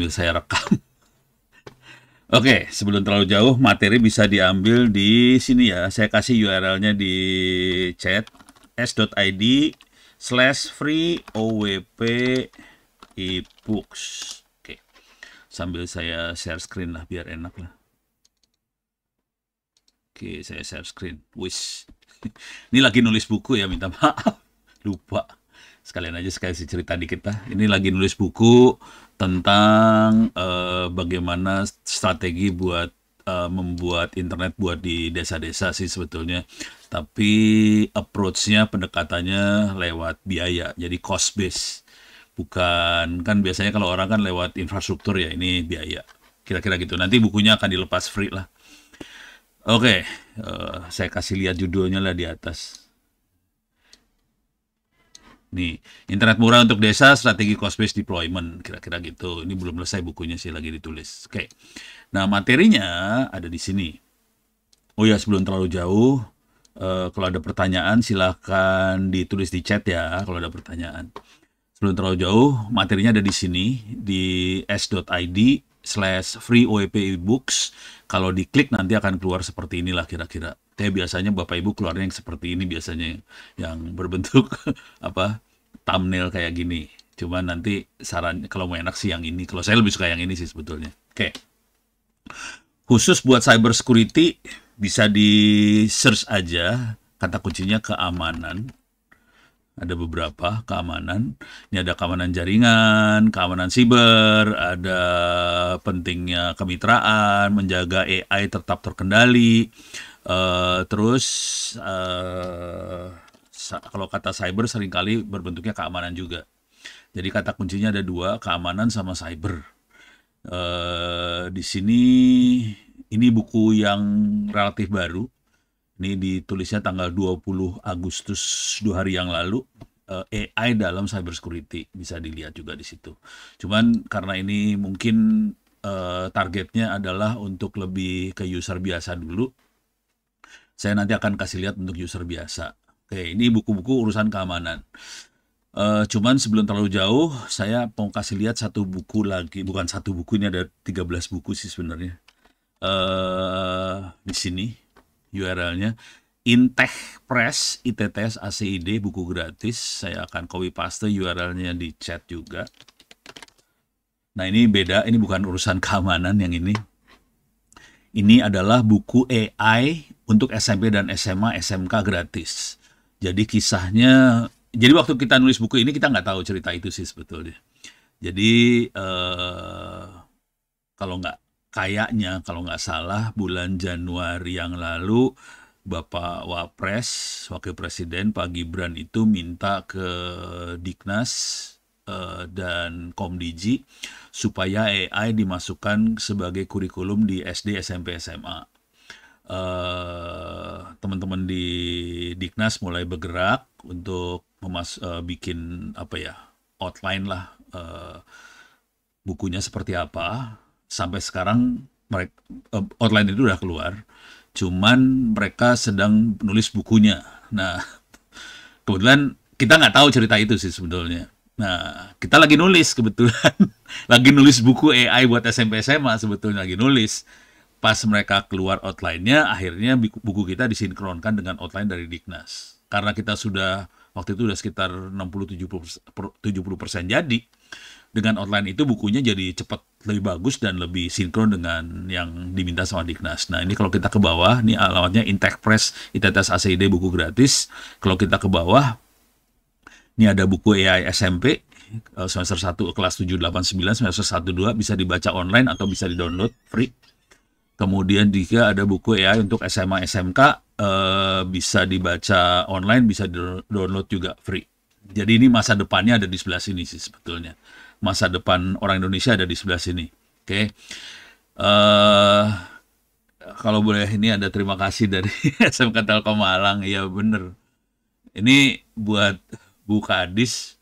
sambil saya rekam. Oke, sebelum terlalu jauh, materi bisa diambil di sini ya. Saya kasih URL-nya di chat, s.id/free OWP ebooks. Oke, sambil saya share screen lah, biar enak lah. Oke, saya share screen. Wis, ini lagi nulis buku ya, minta maaf. Lupa. Sekalian aja sekali cerita dikit lah. Ini lagi nulis buku tentang bagaimana strategi buat membuat internet buat di desa-desa sih sebetulnya. Tapi approach-nya, pendekatannya lewat biaya. Jadi cost base. Bukan, kan biasanya kalau orang kan lewat infrastruktur ya, ini biaya. Kira-kira gitu. Nanti bukunya akan dilepas free lah. Oke, saya kasih lihat judulnya lah di atas. Nih, internet murah untuk desa, strategi cost-based deployment, kira-kira gitu. Ini belum selesai bukunya sih, lagi ditulis. Oke, nah materinya ada di sini. Oh ya, sebelum terlalu jauh, kalau ada pertanyaan silahkan ditulis di chat ya, kalau ada pertanyaan. Sebelum terlalu jauh, materinya ada di sini, di s.id/free OWP ebooks. Kalau diklik nanti akan keluar seperti inilah kira-kira. Tapi biasanya Bapak Ibu keluarnya yang seperti ini biasanya, yang berbentuk apa thumbnail kayak gini. Cuman nanti saran kalau mau enak sih yang ini. Kalau saya lebih suka yang ini sih sebetulnya. Oke. Khusus buat cyber security bisa di search aja kata kuncinya keamanan. Ada beberapa keamanan. Ini ada keamanan jaringan, keamanan siber, ada pentingnya kemitraan, menjaga AI tetap terkendali. Terus kalau kata cyber seringkali berbentuknya keamanan juga. Jadi kata kuncinya ada dua, keamanan sama cyber. Di sini ini buku yang relatif baru. Ini ditulisnya tanggal 20 Agustus 2 hari yang lalu. AI dalam cyber security bisa dilihat juga di situ. Cuman karena ini mungkin targetnya adalah untuk lebih ke user biasa dulu. Saya nanti akan kasih lihat untuk user biasa. Oke, ini buku-buku urusan keamanan. Cuman sebelum terlalu jauh, saya mau kasih lihat satu buku lagi. Bukan satu buku, ini ada 13 buku sih sebenarnya. Di sini URL-nya Intech Press, ITTS ACID, buku gratis. Saya akan copy paste URL-nya di chat juga. Nah ini beda, ini bukan urusan keamanan yang ini. Ini adalah buku AI untuk SMP dan SMA, SMK gratis. Jadi kisahnya, jadi waktu kita nulis buku ini kita nggak tahu cerita itu sih sebetulnya. Jadi kalau nggak salah bulan Januari yang lalu Bapak Wapres, Wakil Presiden Pak Gibran itu minta ke Diknas dan Komdiji supaya AI dimasukkan sebagai kurikulum di SD, SMP, SMA. Teman-teman di Diknas mulai bergerak untuk bikin outline lah bukunya seperti apa. Sampai sekarang outline itu udah keluar, cuman mereka sedang nulis bukunya. Nah, kebetulan kita nggak tahu cerita itu sih sebetulnya. Nah, kita lagi nulis kebetulan, lagi nulis buku AI buat SMP SMA sebetulnya lagi nulis. Pas mereka keluar outline-nya, akhirnya buku kita disinkronkan dengan outline dari Diknas. Karena kita sudah waktu itu udah sekitar 60-70% jadi. Dengan outline itu bukunya jadi cepat lebih bagus dan lebih sinkron dengan yang diminta sama Diknas. Nah ini kalau kita ke bawah, ini alamatnya Intech Press, ITTS ACID, buku gratis. Kalau kita ke bawah, ini ada buku AI SMP, semester 1 kelas 7, 8, 9, semester 1, 2, bisa dibaca online atau bisa di-download free. Kemudian juga ada buku AI untuk SMA, SMK, bisa dibaca online, bisa di-download juga free. Jadi ini masa depannya ada di sebelah sini sih sebetulnya. Masa depan orang Indonesia ada di sebelah sini. Oke. Kalau boleh ini ada terima kasih dari SMK Telkom Malang. Iya bener. Ini buat Bu Kadis.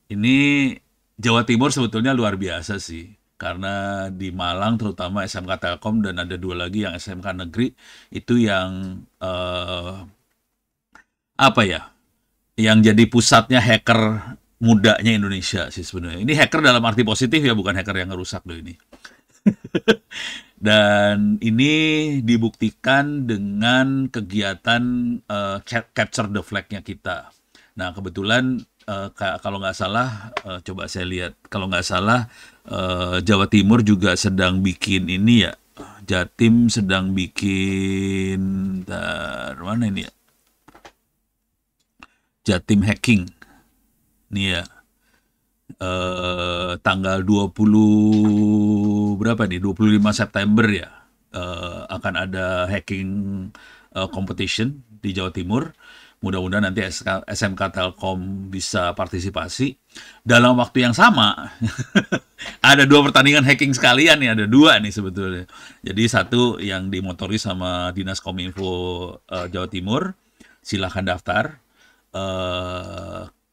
Ini Jawa Timur sebetulnya luar biasa sih. Karena di Malang terutama SMK Telkom dan ada dua lagi yang SMK Negeri itu yang yang jadi pusatnya hacker mudanya Indonesia sih sebenarnya. Ini hacker dalam arti positif ya, bukan hacker yang ngerusak loh ini. Dan ini dibuktikan dengan kegiatan capture the flag-nya kita. Nah, kebetulan kalau nggak salah, coba saya lihat, kalau nggak salah Jawa Timur juga sedang bikin ini ya, Jatim sedang bikin, mana ini ya, Jatim hacking, nih ya, tanggal 20 berapa nih? 25 September ya. Akan ada hacking competition di Jawa Timur. Mudah-mudahan nanti SMK Telkom bisa partisipasi. Dalam waktu yang sama, ada 2 pertandingan hacking sekalian nih, ada 2 nih sebetulnya. Jadi satu yang dimotori sama Dinas Kominfo Jawa Timur, silahkan daftar.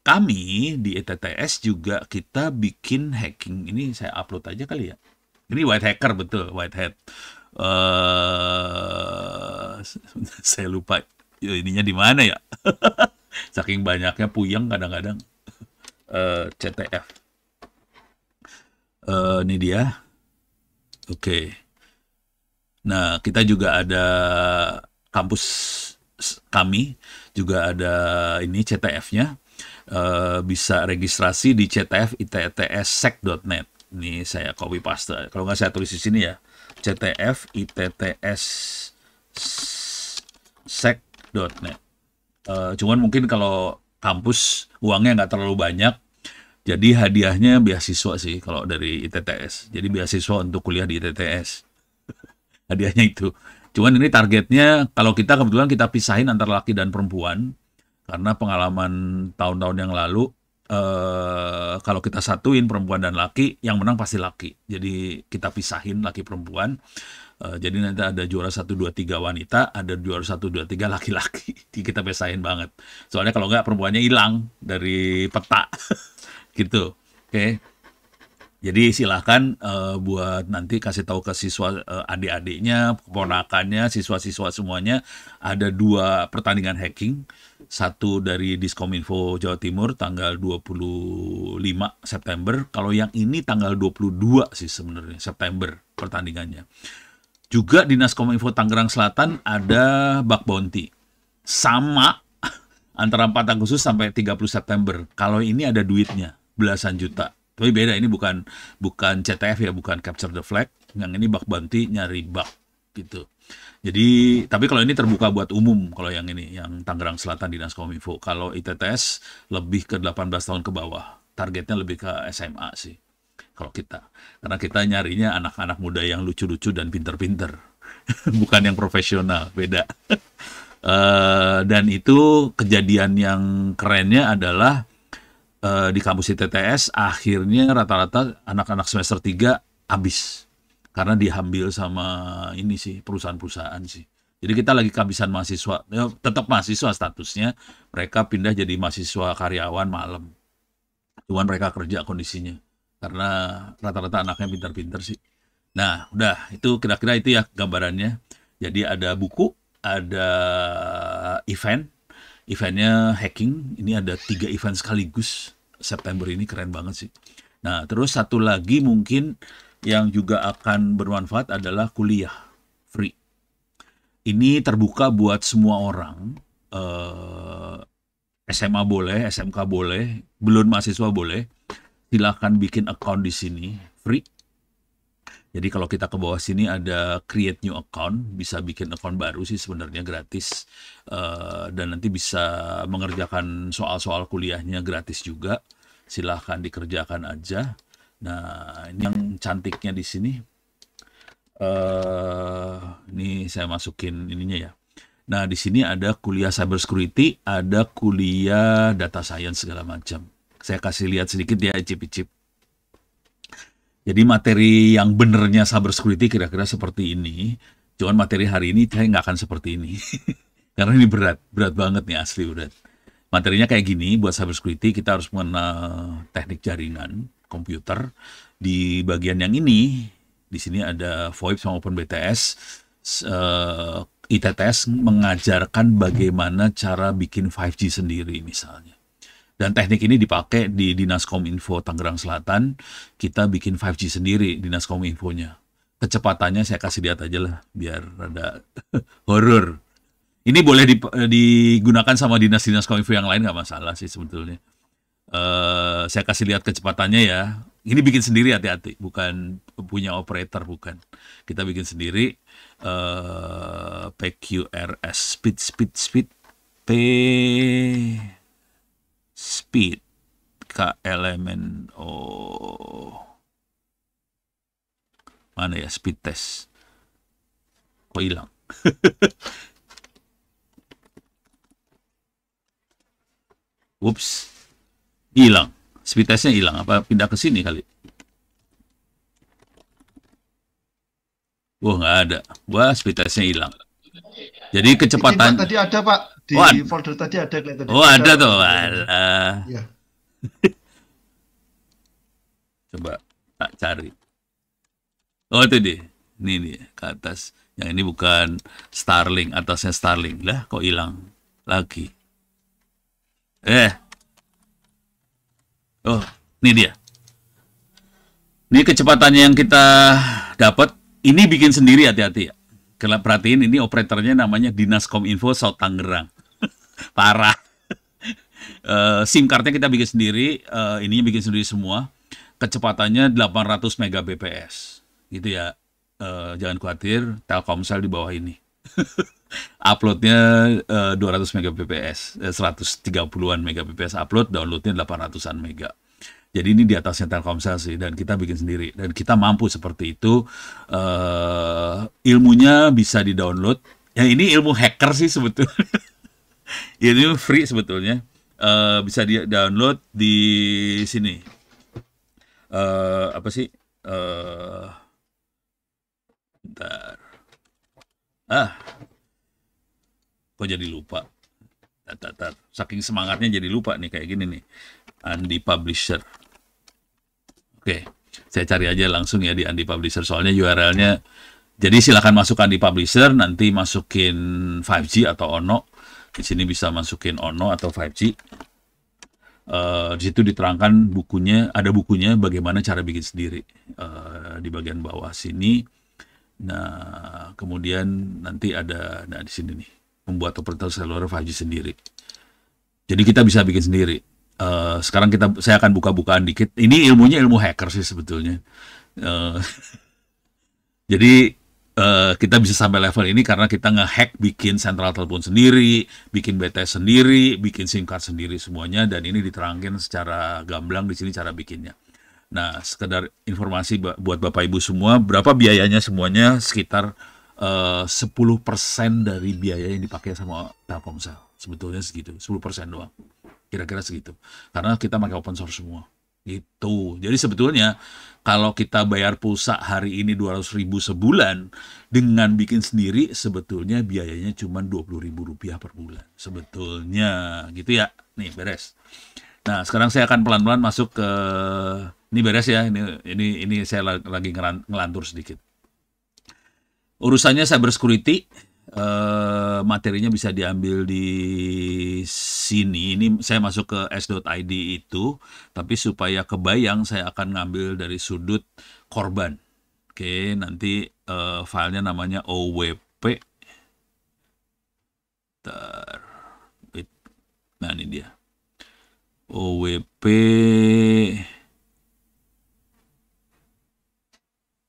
Kami di ETTS juga kita bikin hacking. Ini saya upload aja kali ya. Ini white hacker, betul, white hat. Saya lupa ininya di mana ya. Saking banyaknya puyeng kadang-kadang. CTF. Ini dia. Oke. Nah, kita juga ada kampus kami, juga ada ini CTF-nya. Bisa registrasi di ctf-ittssec.net. Ini saya copy paste. Kalau nggak saya tulis di sini ya. ctf-ittssec.net. Cuman mungkin kalau kampus uangnya nggak terlalu banyak, jadi hadiahnya beasiswa sih kalau dari ITTS. Jadi beasiswa untuk kuliah di ITTS. Hadiahnya itu. Cuman ini targetnya, kalau kita kebetulan kita pisahin antara laki dan perempuan, karena pengalaman tahun-tahun yang lalu, kalau kita satuin perempuan dan laki, yang menang pasti laki. Jadi kita pisahin laki perempuan. Jadi nanti ada juara 1, 2, 3 wanita, ada juara 1, 2, 3 laki-laki. Kita pisahin banget. Soalnya kalau nggak perempuannya hilang dari peta. Gitu. Oke. Jadi silahkan buat nanti kasih tahu ke siswa, adik-adiknya, keponakannya, siswa-siswa semuanya. Ada 2 pertandingan hacking. Satu dari Diskominfo Jawa Timur tanggal 25 September. Kalau yang ini tanggal 22 sih sebenarnya September pertandingannya. Juga Dinas Kominfo Tangerang Selatan ada bug bounty. Sama antara 4 Agustus sampai 30 September. Kalau ini ada duitnya, belasan juta. Tapi beda, ini bukan CTF ya, bukan capture the flag. Yang ini bug bounty, nyari bug gitu. Jadi, tapi kalau ini terbuka buat umum, kalau yang ini, yang Tangerang Selatan Dinas Kominfo. Kalau ITTS lebih ke 18 tahun ke bawah. Targetnya lebih ke SMA sih. Kalau kita. Karena kita nyarinya anak-anak muda yang lucu-lucu dan pinter-pinter. Bukan yang profesional, beda. Dan itu kejadian yang kerennya adalah di kampus ITTS akhirnya rata-rata anak-anak semester 3 habis. Karena diambil sama ini sih, perusahaan-perusahaan sih. Jadi kita lagi kehabisan mahasiswa. Ya, tetap mahasiswa statusnya. Mereka pindah jadi mahasiswa karyawan malam. Cuman mereka kerja kondisinya. Karena rata-rata anaknya pintar-pintar sih. Nah, udah, itu kira-kira itu ya gambarannya. Jadi ada buku, ada eventnya hacking. Ini ada 3 event sekaligus September ini, keren banget sih. Nah, terus satu lagi mungkin yang juga akan bermanfaat adalah kuliah free. Ini terbuka buat semua orang. SMA boleh, SMK boleh, belum mahasiswa boleh. Silahkan bikin account di sini, free. Jadi kalau kita ke bawah sini ada create new account, bisa bikin account baru sih sebenarnya gratis. Dan nanti bisa mengerjakan soal-soal kuliahnya gratis juga. Silahkan dikerjakan aja. Nah, ini yang cantiknya di sini. Ini saya masukin ininya ya. Nah, di sini ada kuliah cyber security, ada kuliah data science segala macam. Saya kasih lihat sedikit ya, icip-icip. Jadi materi yang benernya cyber security kira-kira seperti ini. Cuman materi hari ini saya nggak akan seperti ini. Karena ini berat banget nih, asli berat. Materinya kayak gini, buat cyber security kita harus mengenal teknik jaringan komputer. Di bagian yang ini, di sini ada VoIP maupun BTS. ITTS mengajarkan bagaimana cara bikin 5G sendiri misalnya. Dan teknik ini dipakai di Dinas Kominfo Tangerang Selatan. Kita bikin 5G sendiri Dinas Kominfonya. Kecepatannya saya kasih lihat aja lah, biar ada horor. Ini boleh digunakan sama dinas-dinas Kominfo yang lain, nggak masalah sih sebetulnya. Saya kasih lihat kecepatannya ya. Ini bikin sendiri, hati-hati, bukan punya operator, bukan. Kita bikin sendiri. PQRS, speed, P speed, K elemen O, mana ya, speed test, kok hilang? Ups, hilang. Speed testnya hilang. Apa pindah ke sini kali? Wah, nggak ada. Wah, speed testnya hilang. Jadi kecepatan. Ini, Pak, tadi ada, Pak, di folder tadi ada kelihatan. Oh, ada tuh. Alah. Ya. Coba tak cari. Oh, itu deh. Ini nih ke atas. Yang ini bukan Starlink, atasnya Starlink. Lah, kok hilang lagi? Oh, ini dia. Ini kecepatannya yang kita dapat. Ini bikin sendiri, hati-hati ya. Kalau perhatiin, ini operatornya namanya Dinas Kominfo South Tangerang. Parah. SIM cardnya kita bikin sendiri, ininya bikin sendiri semua. Kecepatannya 800 Mbps. Gitu ya. Jangan khawatir, Telkomsel di bawah ini. Uploadnya 200 Mbps, 130-an Mbps upload, downloadnya 800-an mega. Jadi ini di atasnya Telkomsel sih, dan kita bikin sendiri. Dan kita mampu seperti itu. Ilmunya bisa di-download. Ya ini ilmu hacker sih sebetulnya. Ini free sebetulnya. Bisa di-download di sini. Apa sih? Bentar. Kok jadi lupa? Saking semangatnya jadi lupa nih, kayak gini nih. Andi Publisher. Oke, saya cari aja langsung ya di Andi Publisher, soalnya URL-nya. Jadi silakan masuk Andi Publisher, nanti masukin 5G atau Ono. Di sini bisa masukin Ono atau 5G. Di situ diterangkan bukunya, ada bukunya bagaimana cara bikin sendiri. Di bagian bawah sini. Nah, kemudian nanti ada, nah di sini nih, membuat operator seluler 5G sendiri. Jadi kita bisa bikin sendiri. Sekarang saya akan buka-bukaan dikit. Ini ilmunya ilmu hacker sih sebetulnya. Jadi kita bisa sampai level ini karena kita nge-hack, bikin sentral telepon sendiri, bikin BTS sendiri, bikin SIM card sendiri semuanya, dan ini diterangkan secara gamblang di sini cara bikinnya. Nah, sekedar informasi buat Bapak Ibu semua, berapa biayanya semuanya? Sekitar 10% dari biaya yang dipakai sama Telkomsel. Sebetulnya segitu, 10% doang. Kira-kira segitu. Karena kita pakai open source semua. Gitu. Jadi sebetulnya kalau kita bayar pulsa hari ini 200.000 sebulan, dengan bikin sendiri sebetulnya biayanya cuma Rp20.000 per bulan. Sebetulnya gitu ya. Nih, beres. Nah, sekarang saya akan pelan-pelan masuk ke ini, beres ya. Ini saya lagi ngelantur sedikit. Urusannya cybersecurity. Materinya bisa diambil di sini. Ini saya masuk ke s.id itu, tapi supaya kebayang saya akan ngambil dari sudut korban. Oke, nanti filenya namanya OWP. Nah, ini dia. OWP.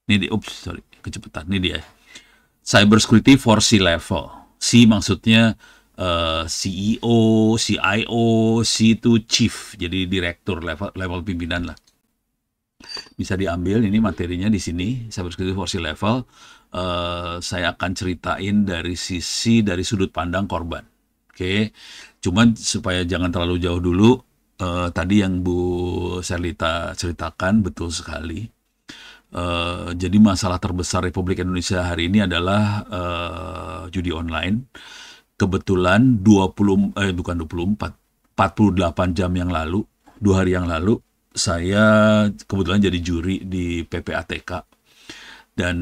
Ini dia, sorry, kecepatan. Ini dia. Cybersecurity for C-level. C maksudnya CEO, CIO, C itu chief, jadi direktur, level pimpinan lah. Bisa diambil, ini materinya di sini, cybersecurity for C-level. Saya akan ceritain dari sudut pandang korban. Oke, cuman supaya jangan terlalu jauh dulu, tadi yang Bu Serlita ceritakan betul sekali. Jadi masalah terbesar Republik Indonesia hari ini adalah judi online. Kebetulan 48 jam yang lalu, 2 hari yang lalu, saya kebetulan jadi juri di PPATK dan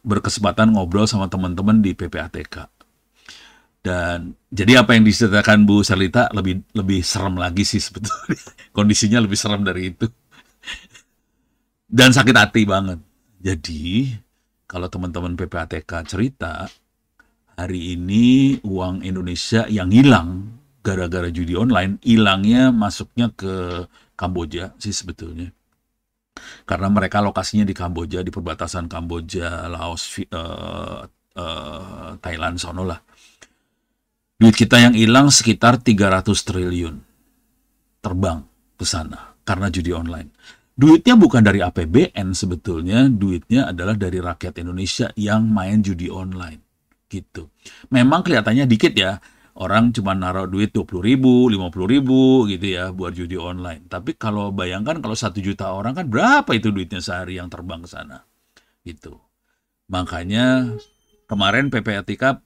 berkesempatan ngobrol sama teman-teman di PPATK. Dan jadi apa yang diceritakan Bu Serlita lebih serem lagi sih sebetulnya. Kondisinya lebih serem dari itu. Dan sakit hati banget. Jadi, kalau teman-teman PPATK cerita, hari ini uang Indonesia yang hilang gara-gara judi online, hilangnya masuknya ke Kamboja sih sebetulnya. Karena mereka lokasinya di Kamboja, di perbatasan Kamboja, Laos, Thailand, sono lah. Duit kita yang hilang sekitar 300 triliun terbang ke sana karena judi online. Duitnya bukan dari APBN sebetulnya, duitnya adalah dari rakyat Indonesia yang main judi online. Gitu. Memang kelihatannya dikit ya, orang cuma naruh duit 20.000, 50.000 gitu ya buat judi online. Tapi kalau bayangkan kalau 1 juta orang kan berapa itu duitnya sehari yang terbang ke sana. Gitu. Makanya kemarin PPATK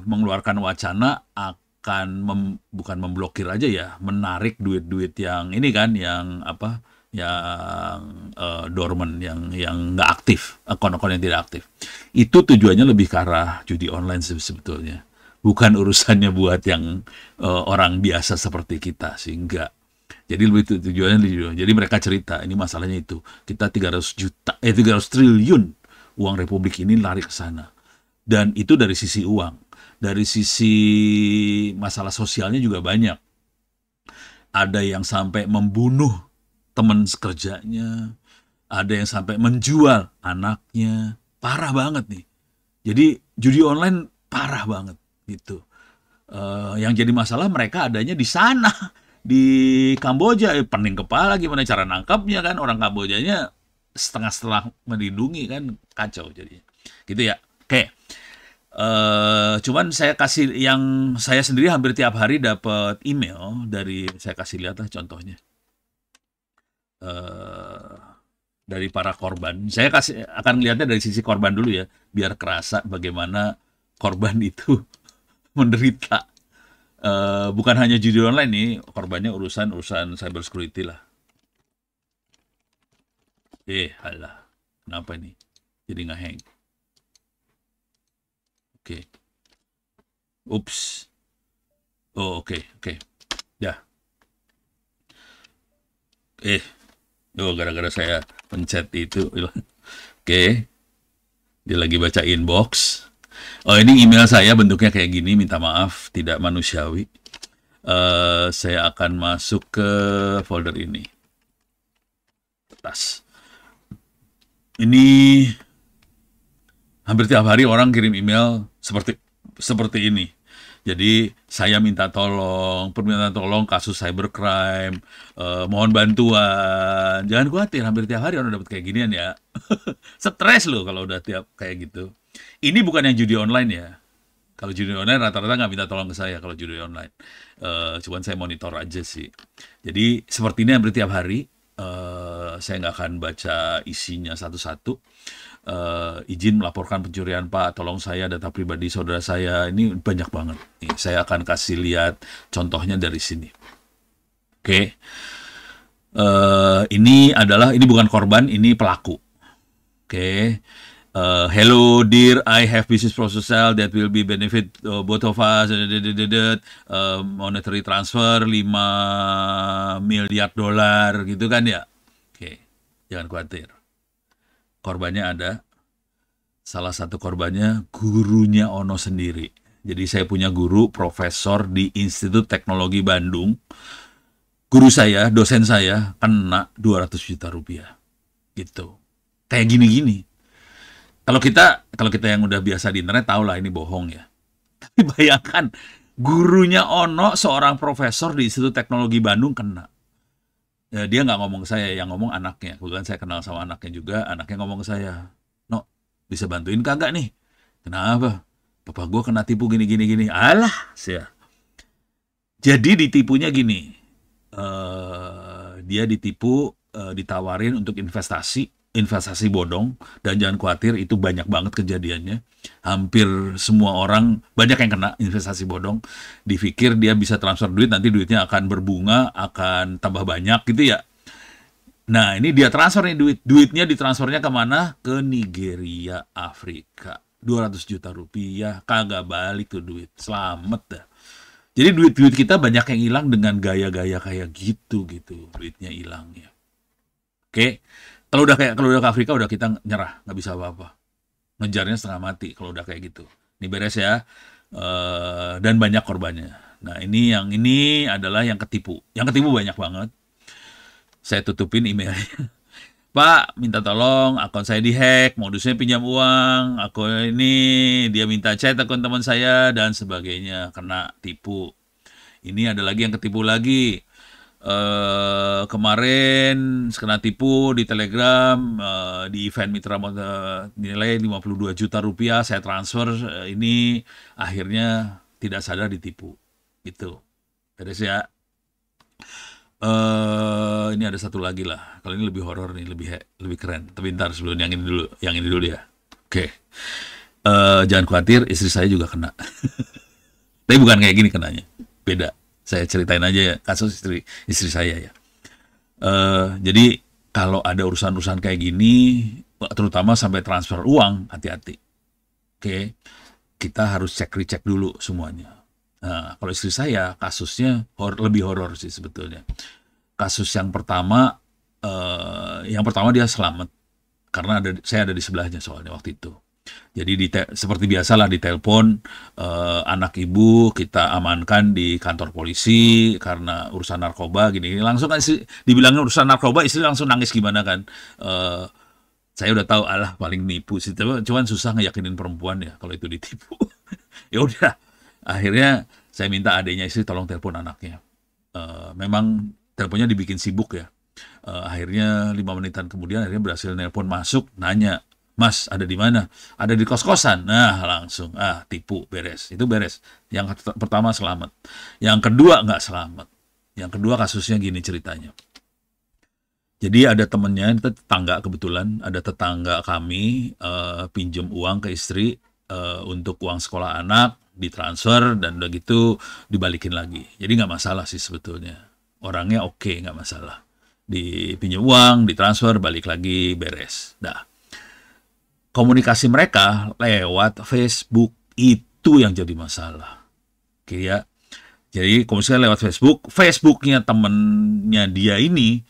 mengeluarkan wacana akan bukan memblokir aja ya, menarik duit-duit yang ini kan, yang apa, yang dormant, yang nggak aktif, akun-akun yang tidak aktif. Itu tujuannya lebih ke arah judi online sebetulnya. Bukan urusannya buat yang orang biasa seperti kita sih, enggak. Jadi lebih tujuannya, jadi mereka cerita, ini masalahnya itu. Kita 300 triliun uang Republik ini lari ke sana. Dan itu dari sisi uang. Dari sisi masalah sosialnya juga banyak. Ada yang sampai membunuh teman sekerjanya, ada yang sampai menjual anaknya. Parah banget nih. Jadi judi online parah banget gitu. Yang jadi masalah mereka adanya di sana, di Kamboja. Pening kepala gimana cara nangkapnya kan, orang Kambojanya setengah-setengah melindungi kan, kacau jadinya. Gitu ya. Oke. Cuman saya kasih, yang saya sendiri hampir tiap hari dapat email dari, saya kasih lihat lah contohnya, dari para korban. Saya akan lihatnya dari sisi korban dulu ya, biar kerasa bagaimana korban itu menderita. Bukan hanya judi online nih, korbannya urusan cyber security lah. Halah, kenapa ini jadi nge-hang? Oke. Ups. Oh, oke. Ya. Gara-gara saya pencet itu. Oke. Dia lagi baca inbox. Oh, ini email saya bentuknya kayak gini, minta maaf, tidak manusiawi. Saya akan masuk ke folder ini. Atas. Ini hampir tiap hari orang kirim email seperti ini. Jadi saya minta tolong, permintaan tolong kasus cybercrime, mohon bantuan. Jangan khawatir, hampir tiap hari orang dapat kayak ginian ya. Stres loh kalau udah tiap kayak gitu. Ini bukan yang judi online ya. Kalau judi online rata-rata nggak minta tolong ke saya kalau judi online. Cuman saya monitor aja sih. Jadi seperti ini hampir tiap hari. Saya nggak akan baca isinya satu-satu. Izin melaporkan pencurian Pak, tolong saya data pribadi saudara saya, ini banyak banget. Nih, saya akan kasih lihat contohnya dari sini. Oke. Ini bukan korban, ini pelaku. Oke. Hello dear, I have business proposal that will be benefit both of us. Monetary transfer 5 miliar dolar gitu kan ya. Oke. Jangan khawatir. Korbannya ada. Salah satu korbannya gurunya Ono sendiri. Jadi saya punya guru profesor di Institut Teknologi Bandung. Guru saya, dosen saya kena 200 juta rupiah. Gitu. Kayak gini-gini. Kalau kita yang udah biasa di internet tahu lah ini bohong ya. Tapi bayangkan gurunya Ono, seorang profesor di Institut Teknologi Bandung kena. Ya, dia nggak ngomong ke saya, yang ngomong anaknya. Kebetulan saya kenal sama anaknya juga. Anaknya ngomong ke saya, "No, bisa bantuin kagak nih?" "Kenapa?" "Papa gue kena tipu gini. Alah, saya. Jadi ditipunya gini. Dia ditipu, ditawarin untuk investasi bodong, dan jangan khawatir itu banyak banget kejadiannya. Hampir semua orang, banyak yang kena investasi bodong. Dipikir dia bisa transfer duit, nanti duitnya akan berbunga, akan tambah banyak gitu ya. Nah, ini dia transfer nih duitnya ditransfernya kemana? Ke Nigeria, Afrika. 200 juta rupiah, kagak balik tuh duit. Selamat dah. Jadi duit-duit kita banyak yang hilang dengan gaya-gaya kayak gitu. Duitnya hilang ya. Oke. Kalau udah ke Afrika udah kita nyerah, nggak bisa apa-apa. Ngejarnya setengah mati kalau udah kayak gitu. Ini beres ya. Dan banyak korbannya. Nah, ini adalah yang ketipu. Yang ketipu banyak banget. Saya tutupin emailnya. Pak, minta tolong, akun saya dihack, modusnya pinjam uang, akun ini, dia minta chat akun teman saya, dan sebagainya, kena tipu. Ini ada lagi yang ketipu lagi. Kemarin kena tipu di Telegram, di event Mitra nilai 52 juta rupiah, saya transfer, ini akhirnya tidak sadar ditipu. Gitu. Beres ya. Ini ada satu lagi lah. Kalau ini lebih horor nih, lebih keren. Tapi ntar sebelum yang ini dulu ya. Oke. Jangan khawatir, istri saya juga kena. Tapi bukan kayak gini kenanya. Beda. Saya ceritain aja ya kasus istri saya ya. Jadi kalau ada urusan-urusan kayak gini, terutama sampai transfer uang, hati-hati. Oke. Kita harus cek-recek dulu semuanya. Nah, kalau istri saya kasusnya lebih horor sih sebetulnya. Kasus yang pertama dia selamat karena saya ada di sebelahnya soalnya waktu itu. Jadi seperti biasalah ditelepon anak ibu kita amankan di kantor polisi karena urusan narkoba gini. Langsung kan dibilangin urusan narkoba, istri langsung nangis gimana kan. Saya udah tahu alah paling nipu sih, cuman susah ngeyakinin perempuan ya kalau itu ditipu. Ya udah. Akhirnya saya minta adiknya istri tolong telepon anaknya. Memang teleponnya dibikin sibuk ya. Akhirnya 5 menitan kemudian akhirnya berhasil nelpon masuk, nanya, Mas ada di mana? Ada di kos-kosan. Nah langsung, tipu, beres. Itu beres. Yang pertama selamat. Yang kedua nggak selamat. Yang kedua kasusnya gini ceritanya. Jadi ada temennya, tetangga kebetulan, ada tetangga kami pinjam uang ke istri untuk uang sekolah anak, ditransfer dan udah gitu dibalikin lagi. Jadi nggak masalah sih sebetulnya. Orangnya oke, nggak masalah. Dipinjam uang, ditransfer, balik lagi, beres. Dah. Komunikasi mereka lewat Facebook itu yang jadi masalah. Oke ya. Jadi komunikasi lewat Facebook, Facebooknya temennya dia ini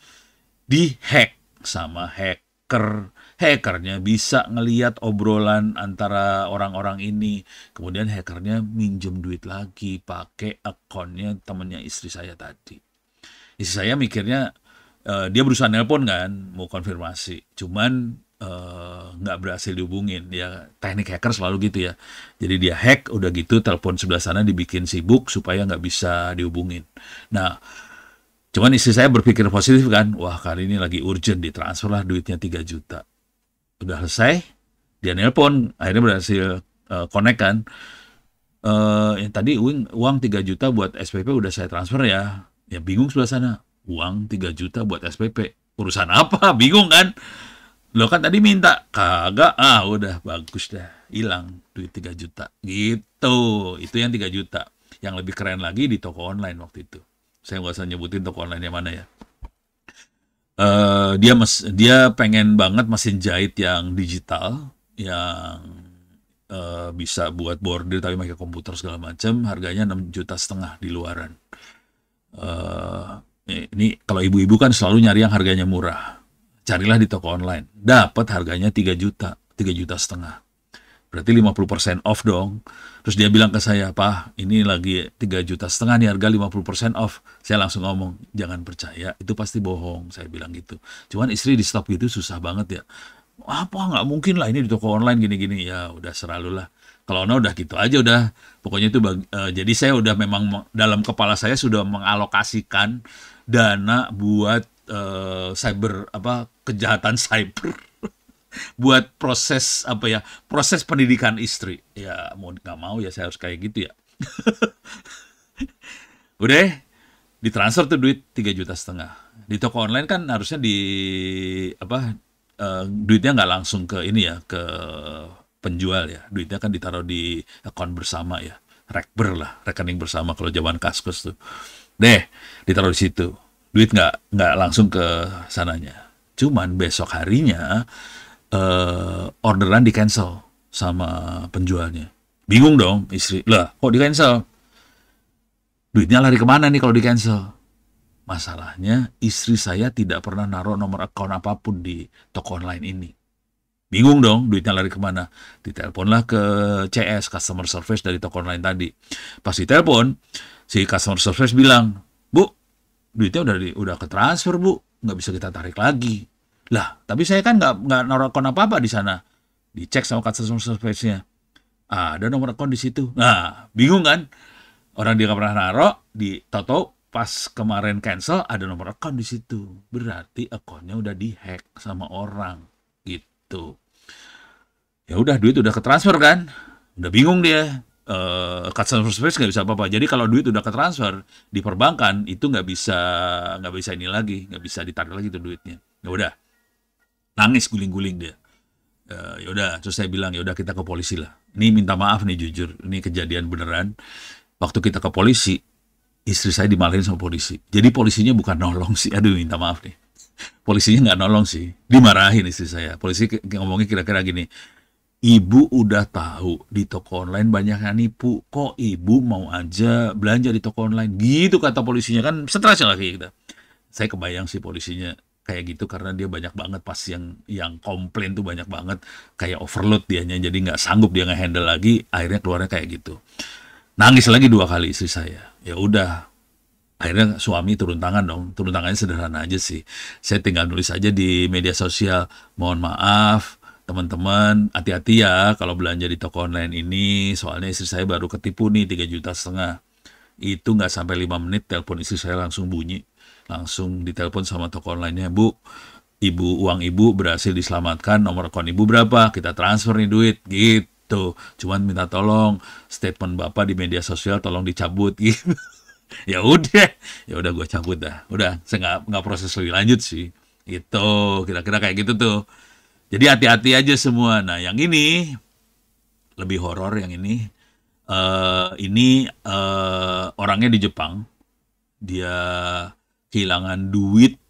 dihack sama hacker. Hackernya bisa ngeliat obrolan antara orang-orang ini. Kemudian hackernya minjem duit lagi pakai akunnya temennya istri saya tadi. Istri saya mikirnya dia berusaha nelpon kan, mau konfirmasi. Cuman nggak berhasil dihubungin. Ya teknik hacker selalu gitu ya. Jadi dia hack, udah gitu telepon sebelah sana dibikin sibuk supaya nggak bisa dihubungin. Nah, cuman istri saya berpikir positif kan, wah kali ini lagi urgent, ditransfer lah duitnya 3 juta. Udah selesai, dia nelpon, akhirnya berhasil connect kan. Yang tadi uang 3 juta buat SPP udah saya transfer ya. Ya bingung sebelah sana, uang 3 juta buat SPP. Urusan apa? Bingung kan? Lo kan tadi minta, kagak, udah bagus dah, hilang duit 3 juta. Gitu, itu yang 3 juta. Yang lebih keren lagi di toko online waktu itu. Saya nggak usah nyebutin toko online yang mana ya. Dia pengen banget mesin jahit yang digital, yang bisa buat bordir tapi pakai komputer segala macam, harganya 6,5 juta di luaran. Ini kalau ibu-ibu kan selalu nyari yang harganya murah. Carilah di toko online. Dapat harganya 3 juta, 3,5 juta. Berarti 50% off dong. Terus dia bilang ke saya, Pak, ini lagi 3,5 juta nih, harga 50% off. Saya langsung ngomong, jangan percaya, itu pasti bohong. Saya bilang gitu. Cuman istri di stop gitu susah banget ya. Apa, nggak mungkin lah ini di toko online gini-gini. Ya udah seralu lah. Kalau udah gitu aja udah. Pokoknya itu jadi saya udah memang dalam kepala saya sudah mengalokasikan dana buat kejahatan cyber. Buat proses proses pendidikan istri ya, mau nggak mau ya saya harus kayak gitu ya. Udah ditransfer tuh duit 3,5 juta. Di toko online kan harusnya duitnya nggak langsung ke ini ya, ke penjual ya, duitnya kan ditaruh di akun bersama ya, rekening bersama kalau zaman Kaskus tuh. Ditaruh di situ, duit nggak langsung ke sananya. Cuman besok harinya orderan di cancel sama penjualnya. Bingung dong istri, lah kok di cancel? Duitnya lari kemana nih kalau di cancel? Masalahnya istri saya tidak pernah naruh nomor akun apapun di toko online ini. Bingung dong, duitnya lari kemana? Diteleponlah ke CS, customer service dari toko online tadi. Pas ditelepon, si customer service bilang, "Bu, duitnya udah ke transfer, Bu, nggak bisa kita tarik lagi." Lah, tapi saya kan nggak naruh akun apa-apa di sana. Dicek sama customer service-nya. Ada nomor akun di situ. Nah, bingung kan? Orang dia nggak pernah naruh, di toto pas kemarin cancel ada nomor akun di situ. Berarti akunnya udah dihack sama orang. Gitu. Ya udah, duit udah ketransfer kan, udah bingung dia, customer service nggak bisa apa-apa. Jadi kalau duit udah ketransfer di perbankan itu nggak bisa ini lagi, nggak bisa ditarik lagi tuh duitnya. Ya udah, nangis guling-guling dia. Ya udah, terus saya bilang ya udah kita ke polisi lah. Ini minta maaf nih jujur, ini kejadian beneran. Waktu kita ke polisi, istri saya dimarahin sama polisi. Jadi polisinya bukan nolong sih, aduh minta maaf nih. Polisinya nggak nolong sih, dimarahin istri saya. Polisi ngomongnya kira-kira gini, "Ibu udah tahu di toko online banyak yang nipu, kok ibu mau aja belanja di toko online?" Gitu kata polisinya, kan stres lah kayak gitu. Saya kebayang sih polisinya kayak gitu karena dia banyak banget pas yang komplain tuh banyak banget, kayak overload dianya, jadi nggak sanggup dia nge-handle lagi, akhirnya keluarnya kayak gitu. Nangis lagi 2 kali istri saya. Ya udah, akhirnya suami turun tangan dong. Turun tangannya sederhana aja sih. Saya tinggal nulis aja di media sosial, "Mohon maaf, teman-teman, hati-hati ya kalau belanja di toko online ini, soalnya istri saya baru ketipu nih 3,5 juta." Itu nggak sampai 5 menit, telepon istri saya langsung bunyi. Langsung ditelepon sama toko online-nya, "Bu, uang ibu berhasil diselamatkan, nomor akun ibu berapa? Kita transfer nih duit." Gitu. Cuman minta tolong, statement Bapak di media sosial tolong dicabut gitu. Ya udah gue cabut dah. Udah, saya nggak proses lebih lanjut sih. Itu kira-kira kayak gitu tuh. Jadi hati-hati aja semua. Nah, yang ini lebih horor yang ini. Orangnya di Jepang. Dia kehilangan duit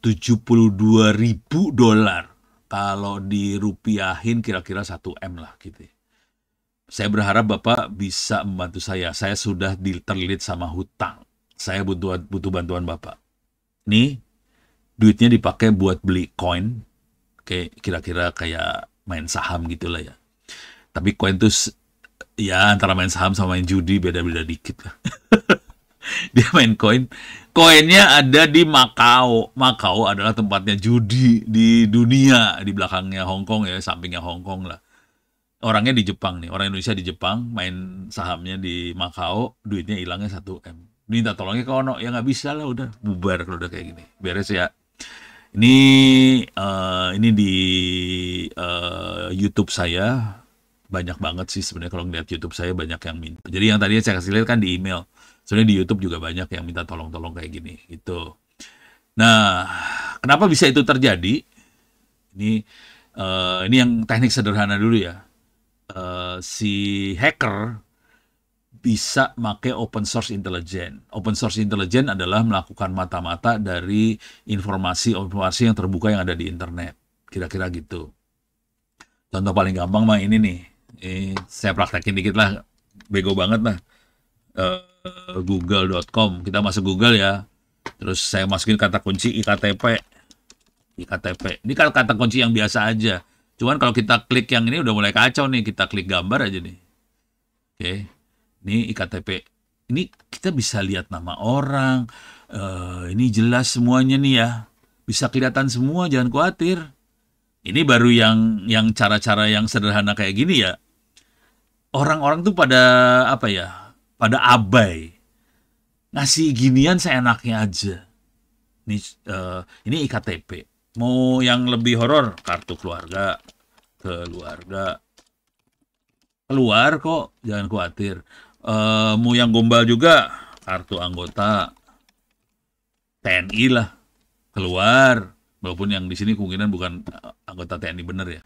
$72.000. Kalau dirupiahin kira-kira 1 M lah gitu. Saya berharap Bapak bisa membantu saya. Saya sudah terlilit sama hutang. Saya butuh bantuan Bapak. Nih, duitnya dipakai buat beli koin. Kira-kira kayak main saham gitulah ya. Tapi koin tuh ya antara main saham sama main judi beda-beda dikit lah. Dia main koin. Koinnya ada di Makau. Makau adalah tempatnya judi di dunia. Di belakangnya Hong Kong ya, sampingnya Hong Kong lah. Orangnya di Jepang nih. Orang Indonesia di Jepang, main sahamnya di Makau, duitnya hilangnya 1 M. Minta tolongnya ke Ono. Ya nggak bisa lah, udah bubar kalau udah kayak gini. Beres ya. Ini di YouTube saya banyak banget sih sebenarnya. Kalau ngeliat YouTube saya banyak yang minta. Jadi yang tadinya saya kasih lihat kan di email. Sebenarnya di YouTube juga banyak yang minta tolong-tolong kayak gini gitu. Nah, kenapa bisa itu terjadi? Ini yang teknik sederhana dulu ya. Si hacker bisa pakai open source intelligence. Open source intelligence adalah melakukan mata-mata dari informasi yang terbuka yang ada di internet. Kira-kira gitu. Contoh paling gampang mah ini nih. Saya praktekin dikit lah. Bego banget lah. Google.com. Kita masuk Google ya. Terus saya masukin kata kunci iktp. Ini kan kata kunci yang biasa aja. Cuman kalau kita klik yang ini udah mulai kacau nih. Kita klik gambar aja nih. Oke. Ini iktp. Ini kita bisa lihat nama orang. Ini jelas semuanya nih ya. Bisa kelihatan semua, jangan khawatir. Ini baru yang cara-cara yang sederhana kayak gini ya. Orang-orang tuh pada apa ya? Pada abai. Ngasih ginian seenaknya aja. Ini iktp. Mau yang lebih horor, kartu keluarga. Keluar kok, jangan khawatir. Mau yang gombal juga, kartu anggota TNI lah, keluar. Walaupun yang di sini kemungkinan bukan anggota TNI bener ya.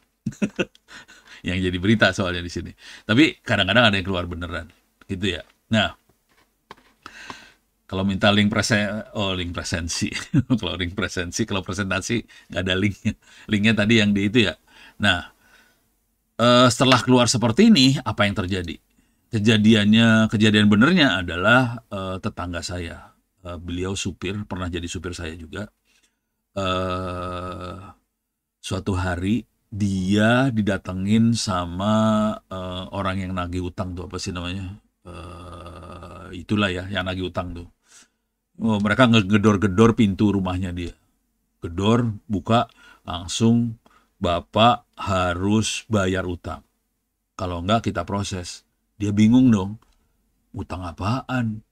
Yang jadi berita soalnya di sini. Tapi kadang-kadang ada yang keluar beneran, gitu ya. Nah, kalau minta link presensi. Kalau presentasi nggak ada linknya. Linknya tadi yang di itu ya. Nah, Setelah keluar seperti ini, apa yang terjadi? Kejadian benernya adalah tetangga saya. Beliau supir, pernah jadi supir saya juga. eh Suatu hari dia didatengin sama orang yang nagih utang tuh, apa sih namanya? Itulah ya, yang nagih utang tuh. Oh, mereka ngegedor-gedor pintu rumahnya dia. Gedor, buka, langsung Bapak harus bayar utang. Kalau enggak kita proses. Dia bingung dong. Utang apaan?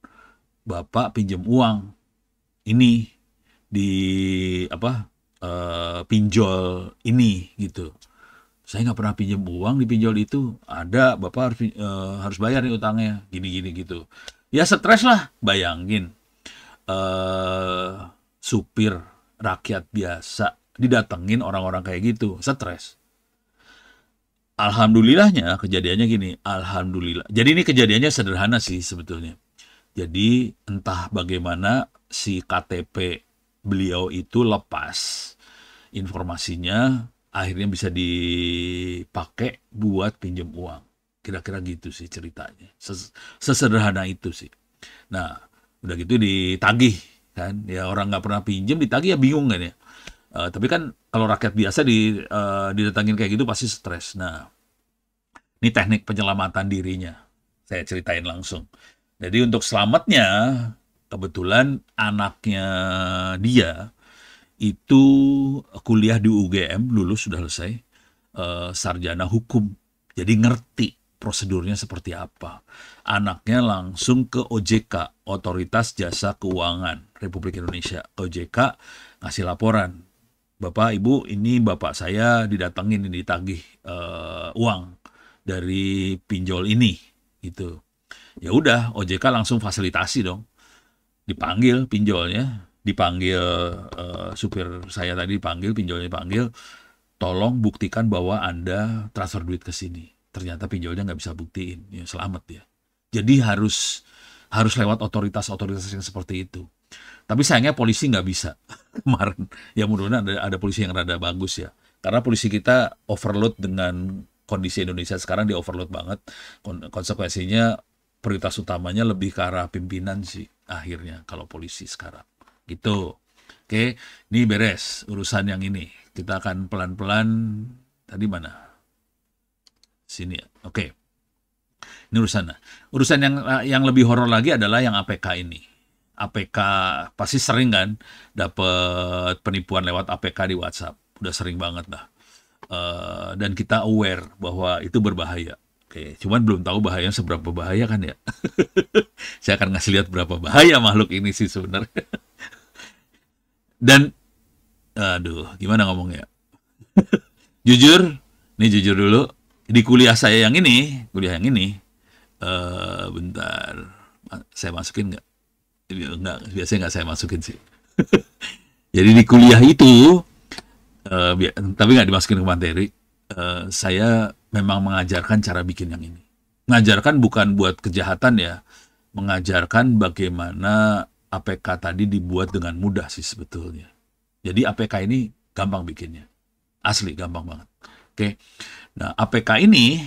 Bapak pinjam uang. Ini di apa? Pinjol ini gitu. Saya nggak pernah pinjam uang di pinjol itu. Ada, Bapak harus bayar nih utangnya. Gini-gini gitu. Ya stres lah, bayangin. Supir rakyat biasa didatengin orang-orang kayak gitu, stres. Alhamdulillahnya kejadiannya gini, alhamdulillah. Jadi ini kejadiannya sederhana sih sebetulnya. Jadi entah bagaimana si KTP beliau itu lepas informasinya, akhirnya bisa dipakai buat pinjam uang. Kira-kira gitu sih ceritanya. Sesederhana itu sih. Nah, udah gitu ditagih kan. Ya orang nggak pernah pinjam ditagih ya bingung kan ya. Tapi kan kalau rakyat biasa didatangin kayak gitu pasti stres. Nah, ini teknik penyelamatan dirinya. Saya ceritain langsung. Jadi untuk selamatnya, kebetulan anaknya dia itu kuliah di UGM, lulus sudah selesai, sarjana hukum. Jadi ngerti prosedurnya seperti apa. Anaknya langsung ke OJK, Otoritas Jasa Keuangan Republik Indonesia. OJK ngasih laporan. Bapak, Ibu, ini bapak saya didatengin, ditagih uang dari pinjol ini, gitu. Ya udah, OJK langsung fasilitasi dong. Dipanggil pinjolnya, dipanggil supir saya tadi dipanggil, pinjolnya dipanggil, tolong buktikan bahwa Anda transfer duit ke sini. Ternyata pinjolnya nggak bisa buktiin, ya selamat ya. Jadi harus lewat otoritas-otoritas yang seperti itu. Tapi sayangnya polisi nggak bisa kemarin. Ya mudah-mudahan ada polisi yang rada bagus ya. Karena polisi kita overload dengan kondisi Indonesia sekarang, di overload banget. Konsekuensinya prioritas utamanya lebih ke arah pimpinan sih akhirnya kalau polisi sekarang. Gitu. Oke, ini beres urusan yang ini. Kita akan pelan-pelan, tadi mana? Sini ya. Oke. Ini urusannya. Urusan yang lebih horor lagi adalah yang APK ini. APK pasti sering kan dapat penipuan lewat APK di WhatsApp. Udah sering banget dah. Dan kita aware bahwa itu berbahaya. Oke, cuman belum tahu bahayanya seberapa bahaya kan ya. Saya akan ngasih lihat berapa bahaya makhluk ini sih sebenarnya. Dan aduh, gimana ngomongnya? Jujur, nih jujur dulu, di kuliah yang ini, bentar, saya masukin nggak? Enggak, biasanya nggak saya masukin sih. Jadi di kuliah itu, tapi nggak dimasukin ke materi, saya memang mengajarkan cara bikin yang ini. Mengajarkan bukan buat kejahatan ya, mengajarkan bagaimana APK tadi dibuat dengan mudah sih sebetulnya. Jadi APK ini gampang bikinnya. Asli, gampang banget. Oke. Nah, APK ini,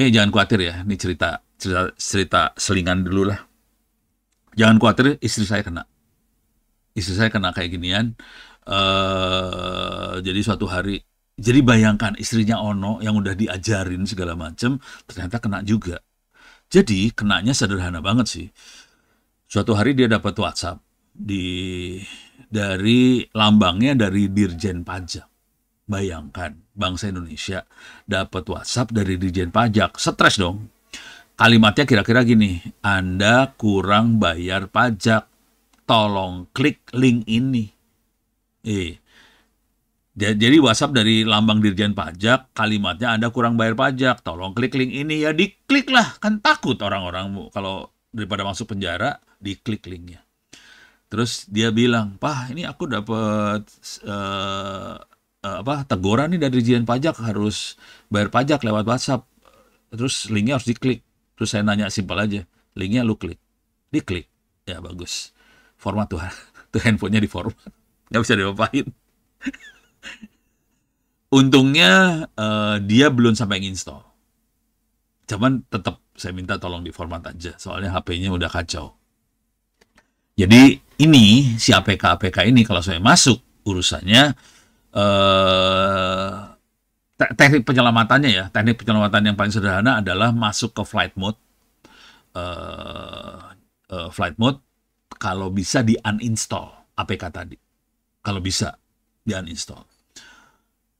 jangan khawatir ya, ini cerita selingan dulu lah. Jangan khawatir, istri saya kena. Istri saya kena kayak ginian. Jadi suatu hari, jadi bayangkan istrinya Ono yang udah diajarin segala macem, ternyata kena juga. Jadi kenanya sederhana banget sih. Suatu hari dia dapat WhatsApp dari lambangnya dari Dirjen Pajak. Bayangkan, bangsa Indonesia dapat WhatsApp dari Dirjen Pajak. Stres dong. Kalimatnya kira-kira gini, Anda kurang bayar pajak. Tolong klik link ini. Jadi WhatsApp dari lambang Dirjen Pajak, kalimatnya Anda kurang bayar pajak. Tolong klik link ini. Ya diklik lah, kan takut orang-orang kalau daripada masuk penjara, diklik linknya. Terus dia bilang, Pak, ini aku dapat teguran nih dari Dirjen Pajak, harus bayar pajak lewat WhatsApp. Terus linknya harus diklik. Terus saya nanya simpel aja, linknya lu klik, diklik, ya bagus. Format tuh handphonenya di format, nggak bisa diapain. Untungnya dia belum sampai nginstall. Cuman tetap saya minta tolong diformat aja, soalnya HP-nya udah kacau. Jadi ini si APK ini kalau saya masuk urusannya teknik penyelamatannya ya. Teknik penyelamatan yang paling sederhana adalah masuk ke flight mode. Flight mode kalau bisa di uninstall APK tadi. Kalau bisa di uninstall.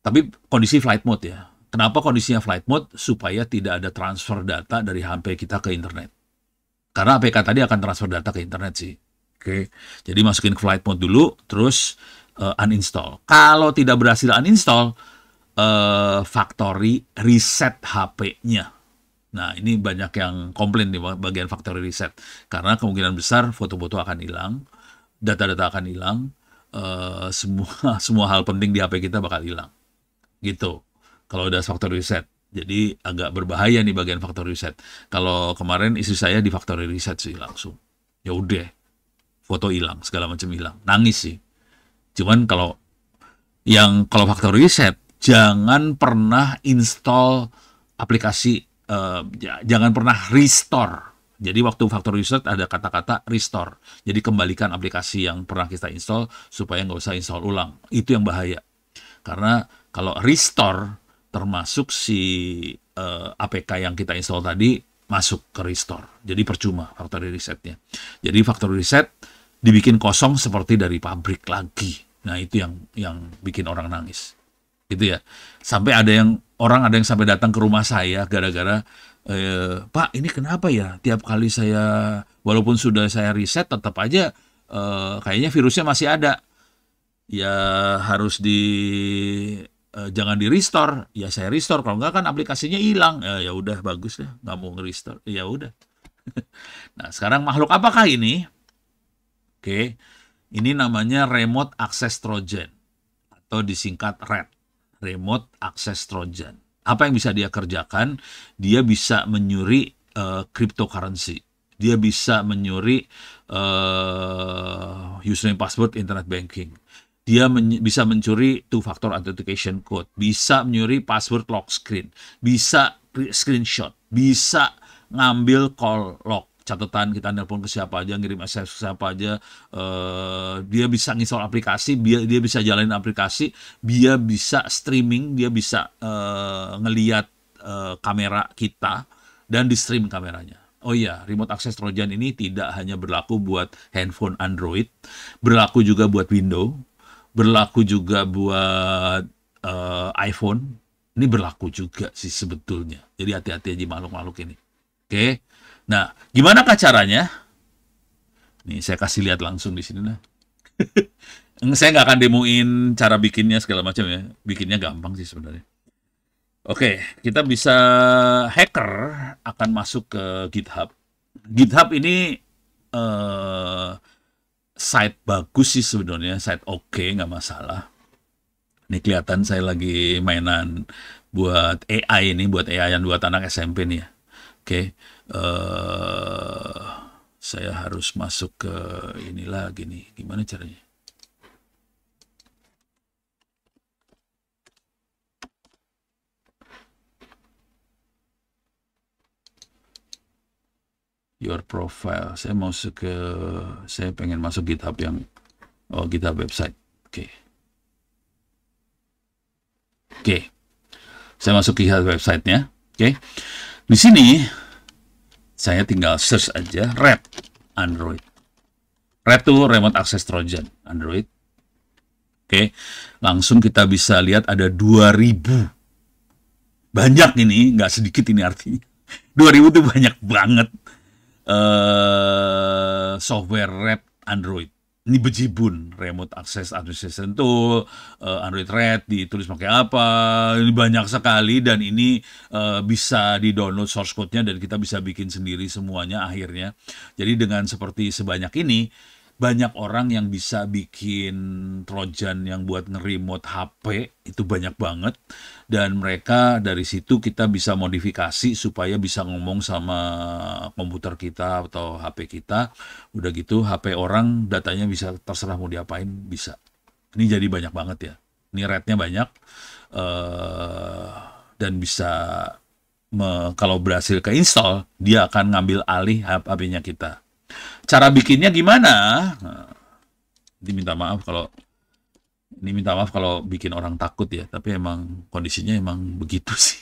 Tapi kondisi flight mode ya. Kenapa kondisinya flight mode? Supaya tidak ada transfer data dari HP kita ke internet. Karena APK tadi akan transfer data ke internet sih. Oke. Jadi masukin ke flight mode dulu, terus uninstall. Kalau tidak berhasil uninstall, factory reset HP-nya. Nah, ini banyak yang komplain di bagian factory reset. Karena kemungkinan besar foto-foto akan hilang, data-data akan hilang, semua hal penting di HP kita bakal hilang. Gitu. Kalau udah factory reset. Jadi agak berbahaya nih bagian factory reset. Kalau kemarin istri saya di factory reset sih langsung. Ya udah. Foto hilang, segala macam hilang. Nangis sih. Cuman kalau factory reset, jangan pernah install aplikasi, jangan pernah restore. Jadi waktu factory reset ada kata-kata restore. Jadi kembalikan aplikasi yang pernah kita install supaya nggak usah install ulang. Itu yang bahaya. Karena kalau restore, termasuk si APK yang kita install tadi masuk ke restore. Jadi percuma factory resetnya. Jadi factory reset dibikin kosong seperti dari pabrik lagi. Nah itu yang bikin orang nangis. Gitu ya. Sampai ada yang sampai datang ke rumah saya gara-gara Pak ini kenapa ya? Tiap kali saya walaupun sudah saya reset tetap aja kayaknya virusnya masih ada. Ya harus jangan di restore. Ya saya restore, kalau enggak kan aplikasinya hilang. Ya udah bagus deh, nggak mau nge-restore. Ya udah. Nah sekarang makhluk apakah ini? Oke, ini namanya remote access trojan atau disingkat RAT, remote access trojan. Apa yang bisa dia kerjakan? Dia bisa menyuri cryptocurrency. Dia bisa menyuri username password internet banking. Dia bisa mencuri two-factor authentication code, bisa menyuri password lock screen, bisa screenshot, bisa ngambil call log, catatan kita nelpon ke siapa aja, ngirim SMS ke siapa aja, dia bisa nginstall aplikasi, dia bisa jalanin aplikasi, dia bisa streaming, dia bisa ngeliat kamera kita dan di stream kameranya. Oh iya, remote access trojan ini tidak hanya berlaku buat handphone Android, berlaku juga buat Windows, berlaku juga buat iPhone. Ini berlaku juga sih sebetulnya. Jadi hati-hati aja makhluk-makhluk ini. Oke. Nah, gimana caranya? Nih, saya kasih lihat langsung di sini lah. Saya nggak akan demoin cara bikinnya segala macam ya. Bikinnya gampang sih sebenarnya. Oke, kita bisa hacker akan masuk ke GitHub. GitHub ini site bagus sih sebenarnya, site oke, nggak masalah. Ini kelihatan saya lagi mainan buat AI ini, buat AI yang buat anak SMP nih ya. Oke, saya harus masuk ke ini lagi nih. Gimana caranya? Your profile. Saya pengen masuk GitHub yang GitHub website. Oke. Saya masuk GitHub websitenya. Oke. Di sini saya tinggal search aja RAT Android. RAT itu remote access trojan Android. Oke. Langsung kita bisa lihat ada 2000. Banyak ini, nggak sedikit ini artinya. 2000 itu banyak banget. Software RAT Android. Ini bejibun, remote access administration tool, Android RAT ditulis pakai apa, ini banyak sekali dan ini bisa di-download source code-nya dan kita bisa bikin sendiri semuanya akhirnya. Jadi dengan seperti sebanyak ini, banyak orang yang bisa bikin trojan yang buat nge-remote HP, itu banyak banget. Dan mereka dari situ kita bisa modifikasi supaya bisa ngomong sama komputer kita atau HP kita. Udah gitu HP orang datanya bisa terserah mau diapain, bisa. Ini jadi banyak banget ya. Ini rate-nya banyak. eh, dan bisa kalau berhasil keinstall, dia akan ngambil alih HP-nya kita. Cara bikinnya gimana? Nah, minta maaf kalau bikin orang takut ya, tapi emang kondisinya emang begitu sih.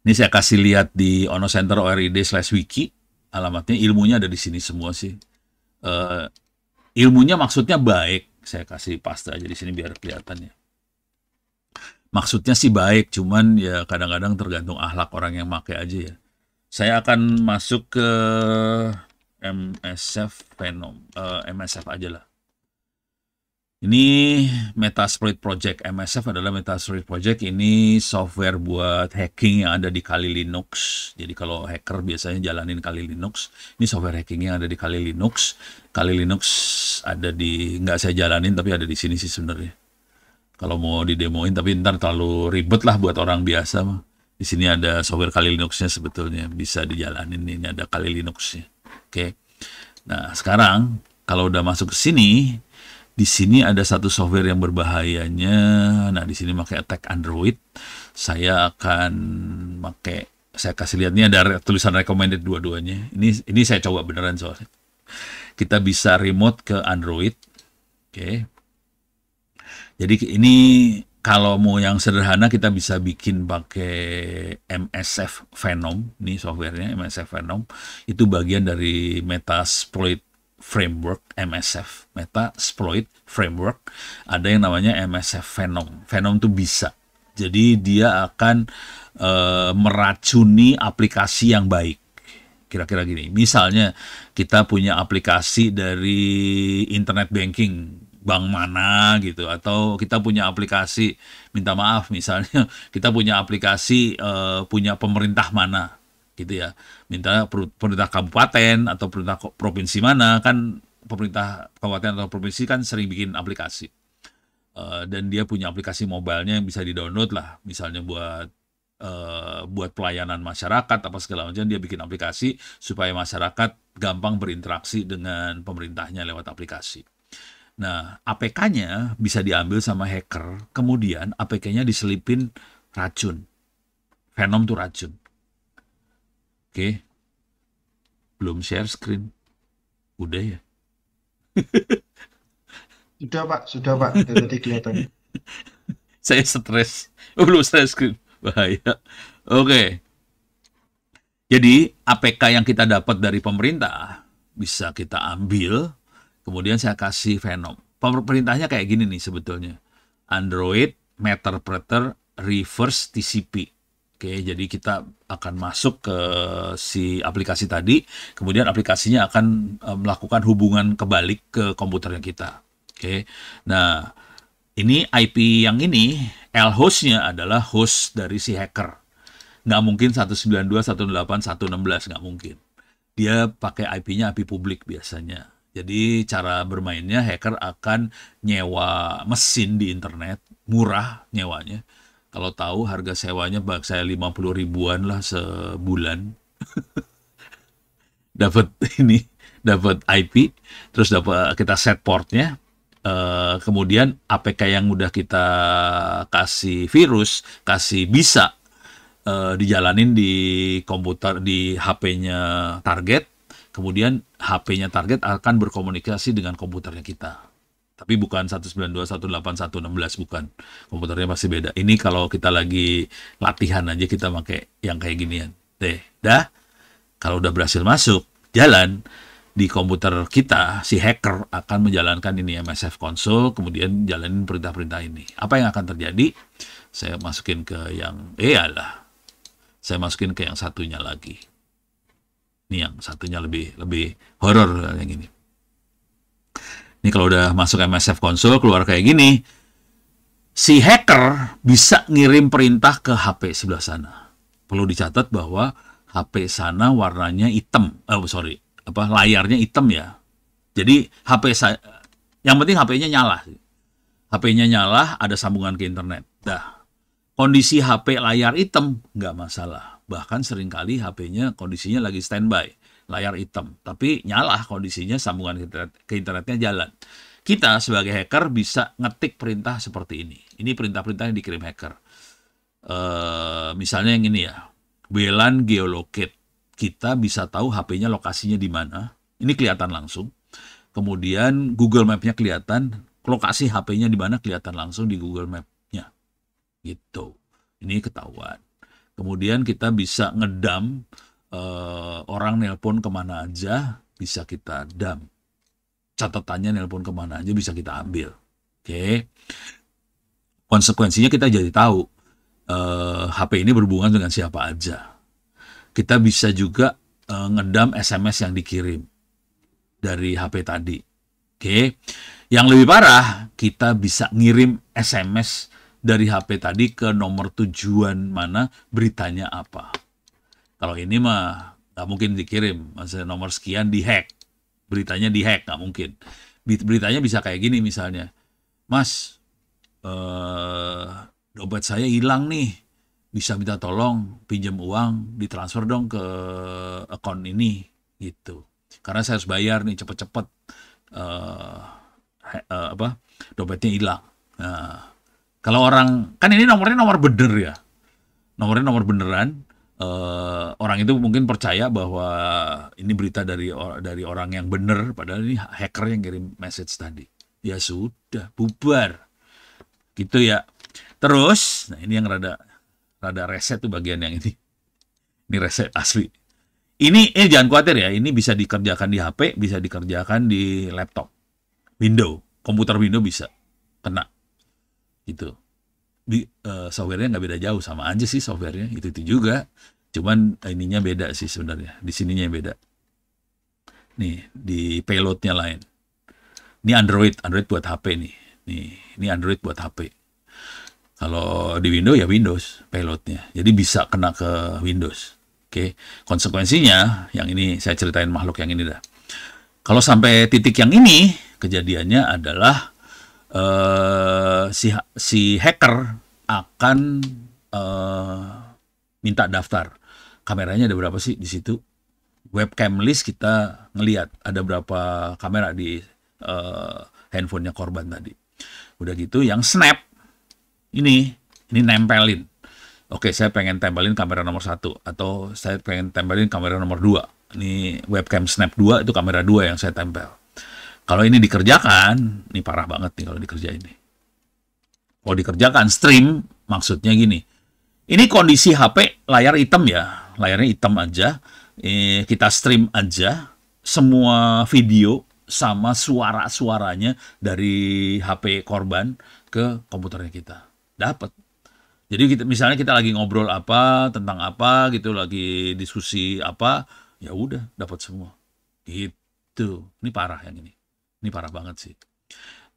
Ini saya kasih lihat di onocenter.org/wiki, alamatnya, ilmunya ada di sini semua sih. Ilmunya maksudnya baik, saya kasih paste aja di sini biar kelihatan ya. Maksudnya sih baik, cuman ya kadang-kadang tergantung akhlak orang yang pakai aja ya. Saya akan masuk ke MSF Venom, MSF aja lah. Ini Metasploit Project. MSF adalah Metasploit Project. Ini software buat hacking yang ada di Kali Linux. Jadi kalau hacker biasanya jalanin Kali Linux. Ini software hacking yang ada di Kali Linux. Kali Linux ada nggak saya jalanin, tapi ada di sini sih sebenarnya. Kalau mau didemoin, tapi ntar terlalu ribet lah buat orang biasa mah. Di sini ada software Kali Linux-nya sebetulnya, bisa dijalanin. Ini ada Kali Linux-nya. Oke. Nah, sekarang kalau udah masuk ke sini, di sini ada satu software yang berbahayanya. Nah, di sini pakai attack Android. Saya kasih lihat, ini ada tulisan recommended dua-duanya. Ini saya coba beneran soalnya. Kita bisa remote ke Android. Oke. Jadi ini kalau mau yang sederhana kita bisa bikin pakai MSF Venom. Ini softwarenya MSF Venom. Itu bagian dari Metasploit Framework, MSF. Metasploit Framework. Ada yang namanya MSF Venom. Venom itu bisa. Jadi dia akan meracuni aplikasi yang baik. Kira-kira gini. Misalnya kita punya aplikasi dari internet banking, bank mana gitu, atau kita punya aplikasi, minta maaf misalnya kita punya aplikasi punya pemerintah mana gitu ya, minta pemerintah kabupaten atau pemerintah provinsi mana, kan pemerintah kabupaten atau provinsi kan sering bikin aplikasi, dan dia punya aplikasi mobilenya yang bisa di-download lah, misalnya buat pelayanan masyarakat apa segala macam, dia bikin aplikasi supaya masyarakat gampang berinteraksi dengan pemerintahnya lewat aplikasi. Nah, APK-nya bisa diambil sama hacker, kemudian APK-nya diselipin racun. Venom tuh racun. Oke. Belum share screen. Udah ya? Sudah Pak, dari tadi kelihatan. Saya stres. Belum share screen. Bahaya. Oke. Jadi, APK yang kita dapat dari pemerintah bisa kita ambil. Kemudian saya kasih Venom. Perintahnya kayak gini nih sebetulnya. Android Meterpreter Reverse TCP. Oke, jadi kita akan masuk ke si aplikasi tadi. Kemudian aplikasinya akan melakukan hubungan kebalik ke komputernya kita. Oke. Nah, ini IP yang ini, L-hostnya adalah host dari si hacker. Nggak mungkin 192.168.116, nggak mungkin. Dia pakai IP-nya IP publik biasanya. Jadi cara bermainnya, hacker akan nyewa mesin di internet, murah nyewanya. Kalau tahu harga sewanya saya 50 ribuan lah sebulan. Dapat IP, terus kita set portnya, kemudian APK yang udah kita kasih virus, bisa dijalanin di komputer, di HP-nya target. Kemudian HP-nya target akan berkomunikasi dengan komputernya kita. Tapi bukan 192.168.116, bukan. Komputernya pasti beda. Ini kalau kita lagi latihan aja kita pakai yang kayak ginian. Dah. Kalau udah berhasil masuk, jalan di komputer kita, si hacker akan menjalankan ini MSF Console, kemudian jalanin perintah-perintah ini. Apa yang akan terjadi? Saya masukin ke yang saya masukin ke yang satunya lagi. Ini yang satunya lebih horor yang ini. Ini kalau udah masuk MSF Console, keluar kayak gini, si hacker bisa ngirim perintah ke HP sebelah sana. Perlu dicatat bahwa HP sana warnanya hitam. Layarnya hitam ya. Jadi yang penting HP-nya nyala. HP-nya nyala, ada sambungan ke internet. Dah. Kondisi HP layar hitam nggak masalah. Bahkan seringkali HP-nya kondisinya lagi standby, layar hitam, tapi nyala kondisinya, sambungan ke internetnya jalan. kita sebagai hacker bisa ngetik perintah seperti ini. Ini perintah-perintah yang dikirim hacker. Misalnya yang ini ya, WLAN geolocate. Kita bisa tahu HP-nya lokasinya di mana. Ini kelihatan langsung. Kemudian Google Map-nya kelihatan, lokasi HP-nya di mana kelihatan langsung di Google Map-nya. Gitu. Ini ketahuan. Kemudian kita bisa ngedam orang nelpon kemana aja, bisa kita dam. Catatannya nelpon kemana aja bisa kita ambil. Oke. Konsekuensinya kita jadi tahu HP ini berhubungan dengan siapa aja. Kita bisa juga ngedam SMS yang dikirim dari HP tadi. Oke. Yang lebih parah, kita bisa ngirim SMS dari HP tadi ke nomor tujuan mana, beritanya apa. Kalau ini mah nggak mungkin dikirim, maksudnya nomor sekian dihack. Beritanya dihack, nggak mungkin. Beritanya bisa kayak gini misalnya, Mas, dompet saya hilang nih, bisa minta tolong pinjam uang, ditransfer dong ke akun ini, gitu. Karena saya harus bayar nih cepet-cepet, dompetnya hilang. Nah, kalau orang, kan ini nomornya nomor bener ya, nomornya nomor beneran. Orang itu mungkin percaya bahwa ini berita dari orang yang benar, padahal ini hacker yang kirim message tadi. Ya sudah, bubar. Gitu ya. Terus, nah ini yang rada reset tuh bagian yang ini. Ini reset asli. Ini jangan khawatir ya, ini bisa dikerjakan di HP, bisa dikerjakan di laptop. Windows, komputer Windows bisa kena. Gitu. Softwarenya nggak beda jauh, sama aja sih softwarenya, itu juga, cuman ininya beda sih sebenarnya, di sininya beda. Nih, di payloadnya lain. Ini Android buat HP nih. Ini Android buat HP. Kalau di Windows ya Windows payloadnya, jadi bisa kena ke Windows. Oke, konsekuensinya yang ini saya ceritain makhluk yang ini dah. Kalau sampai titik yang ini, kejadiannya adalah si hacker akan minta daftar. Kameranya ada berapa sih di situ? Webcam list kita ngelihat ada berapa kamera di handphonenya korban tadi. Udah gitu yang snap ini nempelin. Oke, saya pengen tempelin kamera nomor 1 atau saya pengen tempelin kamera nomor 2. Ini webcam snap 2 itu kamera 2 yang saya tempel. Kalau ini dikerjakan, ini parah banget nih kalau dikerjain ini. Kalau dikerjakan stream, maksudnya gini. Ini kondisi HP layar hitam ya, layarnya hitam aja. Kita stream aja semua video sama suara-suaranya dari HP korban ke komputernya kita. Dapat. Jadi misalnya kita lagi ngobrol apa, tentang apa gitu, lagi diskusi apa, ya udah dapat semua. Gitu. Ini parah yang ini. Ini parah banget sih.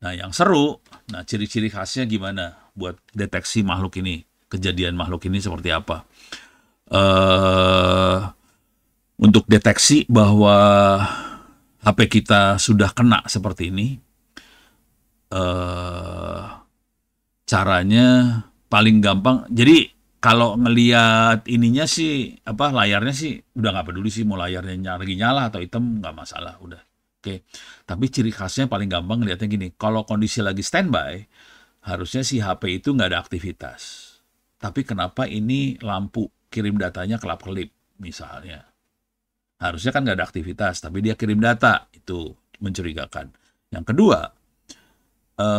Nah, yang seru, nah ciri-ciri khasnya gimana buat deteksi makhluk ini, kejadian makhluk ini seperti apa? Untuk deteksi bahwa HP kita sudah kena seperti ini, caranya paling gampang. Jadi kalau ngelihat ininya sih, layarnya sih udah nggak peduli sih mau layarnya lagi nyala atau hitam, nggak masalah, udah. Oke, tapi ciri khasnya paling gampang ngelihatnya gini, kalau kondisi lagi standby, harusnya si HP itu nggak ada aktivitas. Tapi kenapa ini lampu kirim datanya kelap-kelip misalnya? Harusnya kan nggak ada aktivitas, tapi dia kirim data, itu mencurigakan. Yang kedua,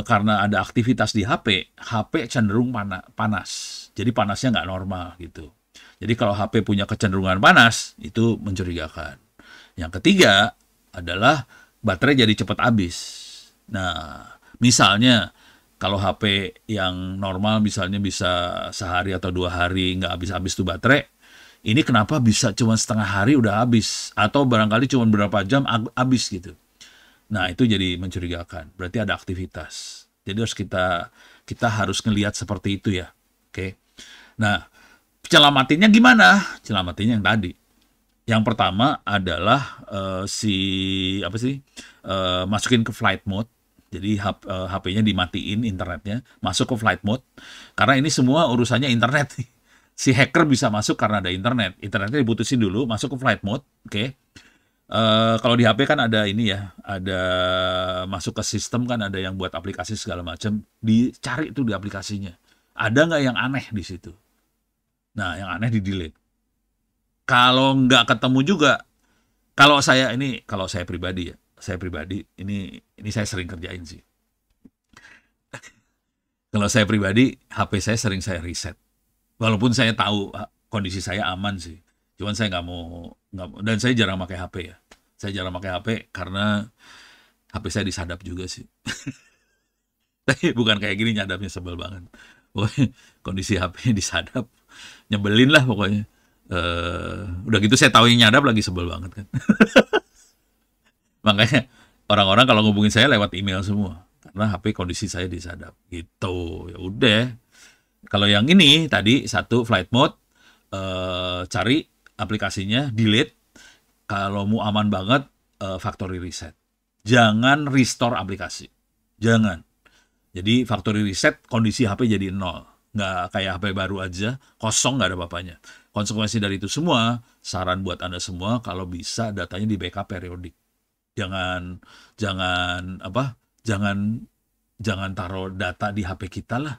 karena ada aktivitas di HP, HP cenderung panas. Jadi panasnya nggak normal gitu. Jadi kalau HP punya kecenderungan panas, itu mencurigakan. Yang ketiga adalah baterai jadi cepat habis. Nah, misalnya kalau HP yang normal misalnya bisa sehari atau 2 hari nggak habis-habis tuh baterai, ini kenapa bisa cuma setengah hari udah habis, atau barangkali cuma berapa jam habis gitu. Nah, itu jadi mencurigakan. Berarti ada aktivitas. Jadi harus kita harus ngelihat seperti itu ya. Oke. Nah, celamatinnya gimana? Celamatinnya yang tadi. Yang pertama adalah masukin ke flight mode. Jadi HP-nya dimatiin internetnya, masuk ke flight mode. Karena ini semua urusannya internet. Si hacker bisa masuk karena ada internet. Internetnya diputusin dulu, masuk ke flight mode, oke. Kalau di HP kan ada ini ya, ada masuk ke sistem kan ada yang buat aplikasi segala macam, dicari tuh di aplikasinya. Ada nggak yang aneh di situ? Nah, yang aneh di delete. Kalau nggak ketemu juga, kalau saya pribadi ya, saya pribadi ini saya sering kerjain sih. Kalau saya pribadi, HP saya sering saya reset. Walaupun saya tahu kondisi saya aman sih. Cuman saya dan saya jarang pakai HP ya. Saya jarang pakai HP karena HP saya disadap juga sih. Tapi bukan kayak gini nyadapnya sebel banget. Pokoknya kondisi HP disadap, nyebelin lah pokoknya. Udah gitu saya tahu yang nyadap lagi sebel banget kan. Makanya orang-orang kalau ngubungin saya lewat email semua. Karena HP kondisi saya disadap. Gitu. Ya udah. Kalau yang ini tadi satu flight mode, cari aplikasinya, delete. Kalau mau aman banget, factory reset. Jangan restore aplikasi. Jangan. Jadi factory reset, kondisi HP jadi nol. Nggak kayak HP baru aja, kosong, nggak ada apa-apanya. Konsekuensi dari itu semua, saran buat Anda semua, kalau bisa datanya di backup periodik. Jangan, jangan, apa, jangan taruh data di HP kita lah.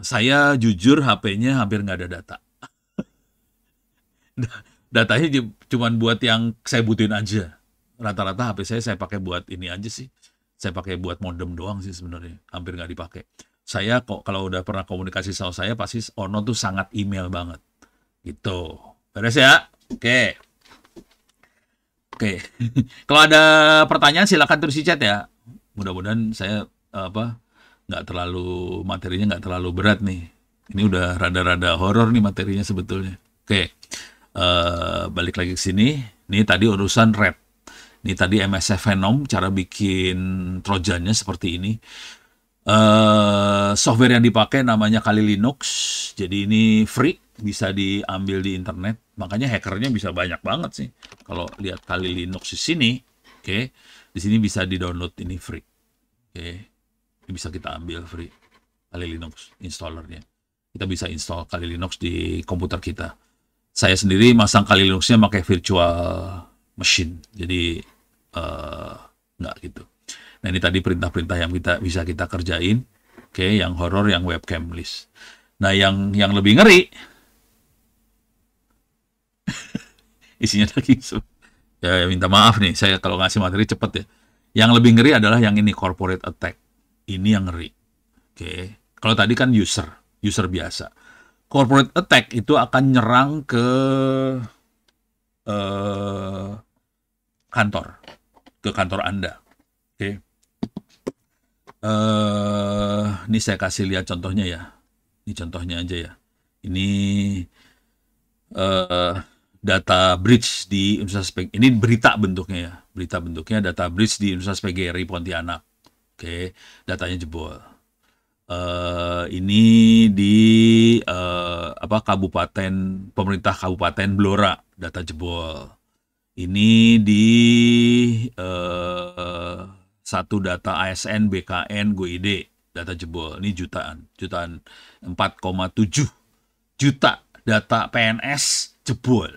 Saya jujur HP-nya hampir nggak ada data. Datanya cuma buat yang saya butuhin aja. Rata-rata HP saya pakai buat ini aja sih. Saya pakai buat modem doang sih sebenarnya. Hampir nggak dipakai. Saya kok kalau udah pernah komunikasi sama saya pasti Ono tuh sangat email banget. Gitu. Beres ya? Oke. Oke. Kalau ada pertanyaan silakan tulis di chat ya. Mudah-mudahan saya materinya nggak terlalu berat nih. Ini udah rada-rada horor nih materinya sebetulnya. Oke. Balik lagi ke sini. Ini tadi urusan red. Ini tadi MSF Venom, cara bikin trojannya seperti ini. Software yang dipakai namanya Kali Linux. Jadi ini free, bisa diambil di internet. Makanya hackernya bisa banyak banget sih. Kalau lihat Kali Linux di sini, oke, di sini bisa di-download ini free. Oke. Ini bisa kita ambil free Kali Linux installernya. Kita bisa install Kali Linux di komputer kita. Saya sendiri masang Kali Linuxnya pakai virtual machine. Jadi nggak gitu. Nah ini tadi perintah-perintah yang bisa kita kerjain. Oke, yang horor, yang webcam list. Nah yang lebih ngeri, isinya lagi. Ya minta maaf nih, saya kalau ngasih materi cepet ya. Yang lebih ngeri adalah yang ini, corporate attack. Ini yang ngeri. Oke, kalau tadi kan user biasa. Corporate attack itu akan nyerang ke kantor Anda. Oke. Ini saya kasih lihat contohnya ya. Ini contohnya aja ya. Ini data breach di Universitas PGRI. Ini berita bentuknya ya. Berita bentuknya data breach di Universitas PGRI Pontianak. Oke, datanya jebol. Ini di pemerintah Kabupaten Blora, data jebol. Ini di satu data ASN, BKN, GoID, data jebol. Ini jutaan 4,7 juta data PNS jebol.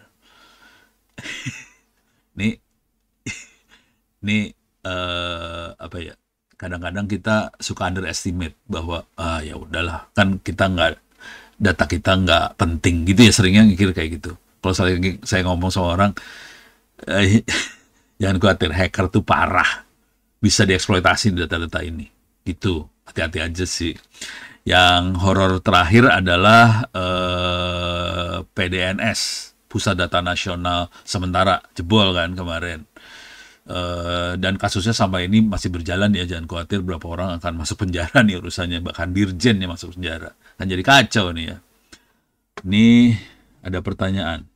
Ini apa ya? Kadang-kadang kita suka underestimate bahwa ya udahlah, kan data kita nggak penting gitu ya, seringnya mikir kayak gitu. Kalau saya ngomong sama orang, jangan khawatir, hacker tuh parah, bisa dieksploitasi data-data ini. Gitu, hati-hati aja sih. Yang horor terakhir adalah PDNS, Pusat Data Nasional Sementara, jebol kan kemarin. Dan kasusnya sampai ini masih berjalan ya, jangan khawatir, berapa orang akan masuk penjara nih urusannya, bahkan dirjen yang masuk penjara. Kan jadi kacau nih ya. Ini ada pertanyaan.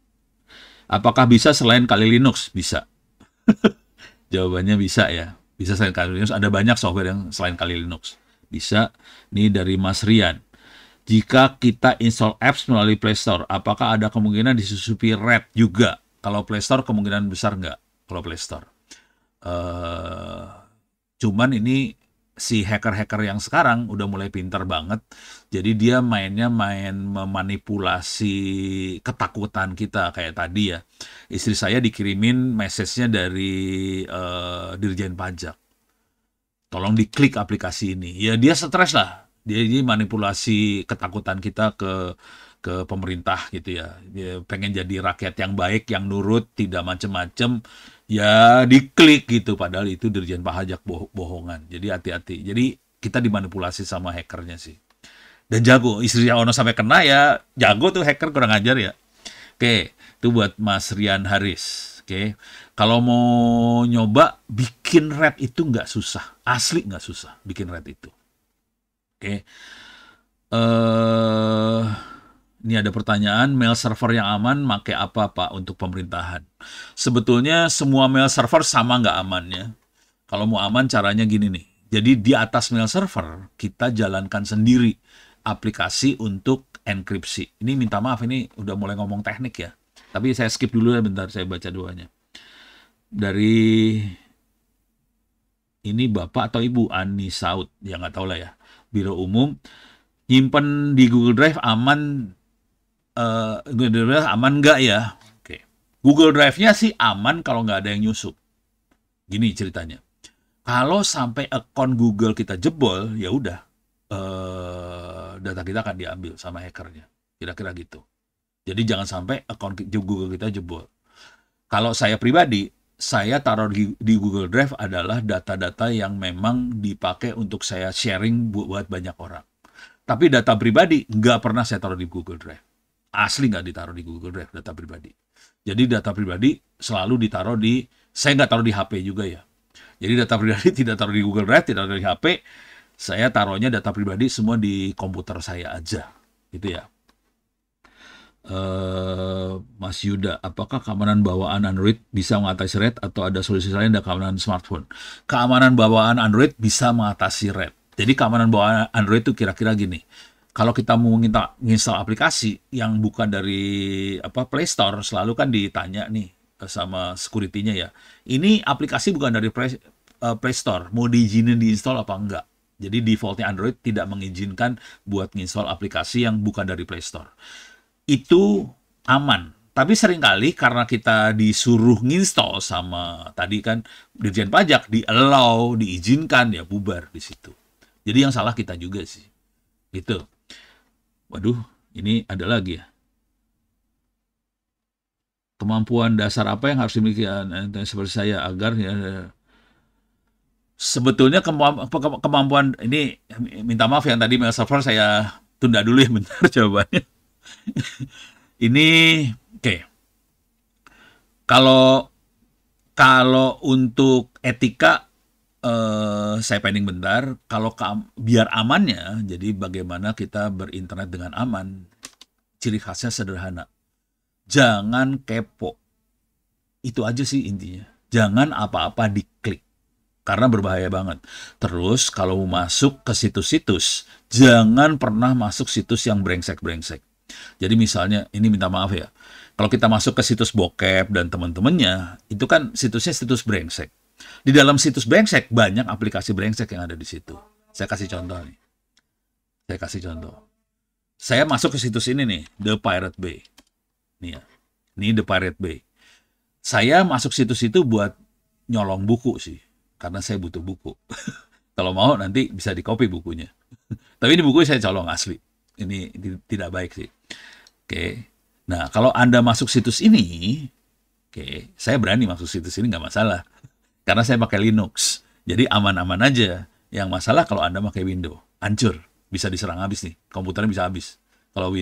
Apakah bisa selain Kali Linux? Bisa. Jawabannya bisa ya. Bisa selain Kali Linux, ada banyak software yang selain Kali Linux. Bisa. Ini dari Mas Rian. Jika kita install apps melalui Play Store, apakah ada kemungkinan disusupi red juga? Kalau Play Store kemungkinan besar nggak? Kalau Play Store. Cuman ini si hacker-hacker yang sekarang udah mulai pintar banget. Jadi dia mainnya main memanipulasi ketakutan kita kayak tadi ya. Istri saya dikirimin message-nya dari Dirjen Pajak. Tolong diklik aplikasi ini. Ya dia stres lah. Dia manipulasi ketakutan kita ke pemerintah gitu ya. Dia pengen jadi rakyat yang baik, yang nurut, tidak macem-macem. Ya diklik gitu. Padahal itu Dirjen Pajak bohongan. Jadi hati-hati. Jadi kita dimanipulasi sama hackernya sih. Dan jago. Istrinya Ono sampai kena ya. Jago tuh hacker, kurang ajar ya. Oke, itu buat Mas Rian Haris. Oke, kalau mau nyoba bikin red itu nggak susah, asli nggak susah bikin red itu. Oke, ini ada pertanyaan, mail server yang aman pakai apa Pak untuk pemerintahan? Sebetulnya semua mail server sama nggak amannya. Kalau mau aman caranya gini nih. Jadi di atas mail server kita jalankan sendiri aplikasi untuk enkripsi. Ini minta maaf, ini udah mulai ngomong teknik ya. Tapi saya skip dulu ya bentar, saya baca doanya. Dari ini Bapak atau Ibu Ani Saud, ya nggak tahu lah ya. Biro Umum, nyimpen di Google Drive aman, Google Drive aman nggak ya? Oke. Google Drive-nya sih aman kalau nggak ada yang nyusup. Gini ceritanya. Kalau sampai akun Google kita jebol, ya udah, data kita akan diambil sama hackernya. Kira-kira gitu. Jadi jangan sampai akun Google kita jebol. Kalau saya pribadi, saya taruh di Google Drive adalah data-data yang memang dipakai untuk saya sharing buat banyak orang. Tapi data pribadi nggak pernah saya taruh di Google Drive. Asli nggak ditaruh di Google Drive data pribadi. Jadi data pribadi selalu ditaruh di, saya nggak taruh di HP juga ya. Jadi data pribadi tidak taruh di Google Drive, tidak taruh di HP. Saya taruhnya data pribadi semua di komputer saya aja. Gitu ya. Mas Yuda, apakah keamanan bawaan Android bisa mengatasi RAT atau ada solusi lain dari keamanan smartphone? Keamanan bawaan Android bisa mengatasi RAT. Jadi keamanan bawaan Android itu kira-kira gini. Kalau kita mau menginstal aplikasi yang bukan dari Play Store, selalu kan ditanya nih sama security-nya ya. Ini aplikasi bukan dari Play Store, mau diizinin diinstal apa enggak? Jadi defaultnya Android tidak mengizinkan buat menginstal aplikasi yang bukan dari Play Store. Itu aman. Tapi seringkali karena kita disuruh nginstall sama tadi kan Dirjen Pajak, di-allow, diizinkan, ya bubar di situ. Jadi yang salah kita juga sih. Gitu. Waduh, ini ada lagi ya. Kemampuan dasar apa yang harus dimiliki seperti saya agar ya, sebetulnya kemampuan ini, minta maaf yang tadi mail server saya tunda dulu ya bentar jawabannya. Ini oke. Kalau untuk etika saya pending bentar. Kalau biar amannya, jadi bagaimana kita berinternet dengan aman? Ciri khasnya sederhana. Jangan kepo. Itu aja sih intinya. Jangan apa-apa diklik. Karena berbahaya banget. Terus kalau mau masuk ke situs-situs, jangan pernah masuk situs yang brengsek-brengsek. Jadi misalnya, ini minta maaf ya, kalau kita masuk ke situs bokep dan teman-temannya, itu kan situsnya situs brengsek. Di dalam situs brengsek, banyak aplikasi brengsek yang ada di situ. Saya kasih contoh nih. Saya masuk ke situs ini nih, The Pirate Bay. Nih ya, ini The Pirate Bay. Saya masuk situs itu buat nyolong buku sih, karena saya butuh buku. Kalau mau nanti bisa di-copy bukunya. Tapi ini buku saya colong asli. Ini tidak baik sih. Oke. Nah, kalau Anda masuk situs ini, oke, saya berani masuk situs ini nggak masalah. Karena saya pakai Linux. Jadi aman-aman aja. Yang masalah kalau Anda pakai Windows, hancur. Bisa diserang habis nih. Komputernya bisa habis. Kalau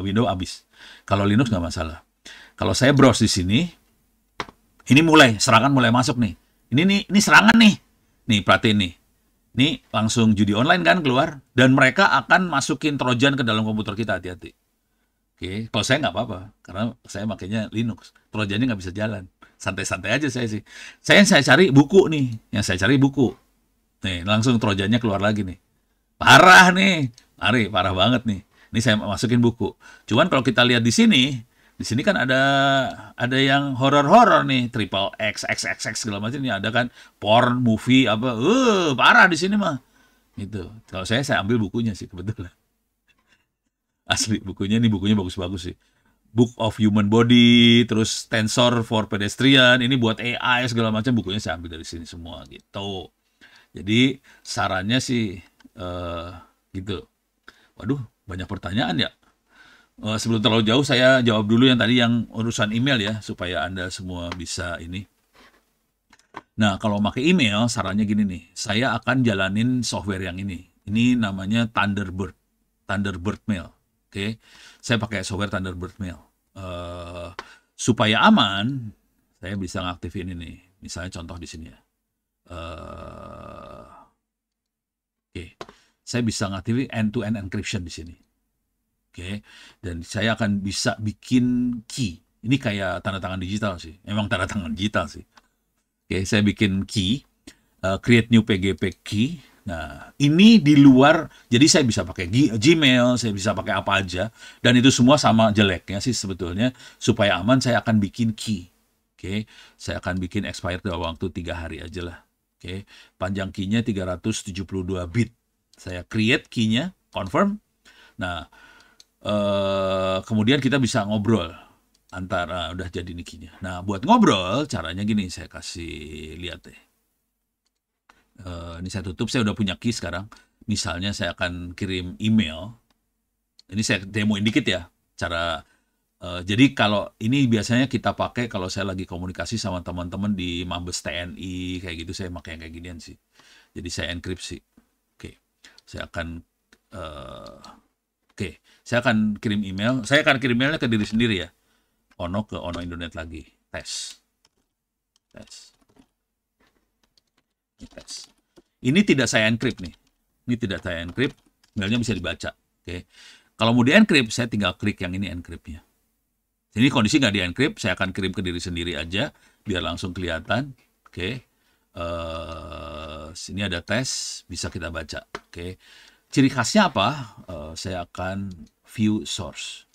Windows habis. Kalau Linux nggak masalah. Kalau saya browse di sini, ini serangan mulai masuk nih. Ini serangan nih. Nih, perhatiin nih. Ini langsung judi online kan keluar. Dan mereka akan masukin trojan ke dalam komputer kita, hati-hati. Oke, kalau saya nggak apa-apa. Karena saya makanya Linux. Trojannya nggak bisa jalan. Santai-santai aja saya sih. Saya cari buku nih. Yang saya cari buku. Nih, langsung trojannya keluar lagi nih. Parah nih. Parah banget nih. Ini saya masukin buku. Cuman kalau kita lihat di sini kan ada yang horor-horor nih, triple X, XXX segala macam nih, ada kan porn, movie apa. Parah di sini mah. Itu. Kalau saya ambil bukunya sih kebetulan. Asli bukunya, ini bukunya bagus-bagus sih. Book of Human Body, terus Tensor for Pedestrian, ini buat AI segala macam, bukunya saya ambil dari sini semua gitu. Jadi sarannya sih gitu. Waduh, banyak pertanyaan ya. Sebelum terlalu jauh, saya jawab dulu yang tadi yang urusan email ya, supaya Anda semua bisa ini. Nah, kalau pakai email, sarannya gini nih, saya akan jalanin software yang ini. Ini namanya Thunderbird, Thunderbird Mail. Oke, saya pakai software Thunderbird Mail. Supaya aman, saya bisa ngaktifin ini. Misalnya contoh di sini ya. Oke, saya bisa ngaktifin end-to-end encryption di sini. Oke, dan saya akan bisa bikin key. Ini kayak tanda tangan digital sih. Emang tanda tangan digital sih. Oke, saya bikin key, create new PGP key. Nah, ini di luar, jadi saya bisa pakai Gmail, saya bisa pakai apa aja, dan itu semua sama jeleknya sih sebetulnya. Supaya aman, saya akan bikin key. Oke, saya akan bikin expired dalam waktu 3 hari aja lah. Oke, panjang key-nya 372 bit. Saya create key-nya, confirm. Nah, kemudian kita bisa ngobrol antara udah jadi nikinya. Nah, buat ngobrol caranya gini, saya kasih lihat deh. Ini saya tutup, saya udah punya key sekarang. Misalnya saya akan kirim email. Ini saya demoin dikit ya cara. Jadi kalau ini biasanya kita pakai kalau saya lagi komunikasi sama teman-teman di Mabes TNI kayak gitu, saya pakai yang kayak ginian sih. Jadi saya enkripsi. Oke, saya akan saya akan kirim email. Saya akan kirim emailnya ke diri sendiri ya. Ono ke Ono Indonet lagi. Tes. Ini tidak saya encrypt nih. Ini tidak saya encrypt. Emailnya bisa dibaca. Oke. Kalau mau di-encrypt, saya tinggal klik yang ini encrypt-nya. Ini kondisi nggak di-encrypt, saya akan kirim ke diri sendiri aja, biar langsung kelihatan. Oke. Sini ada tes, bisa kita baca. Oke. Ciri khasnya apa? Saya akan view source.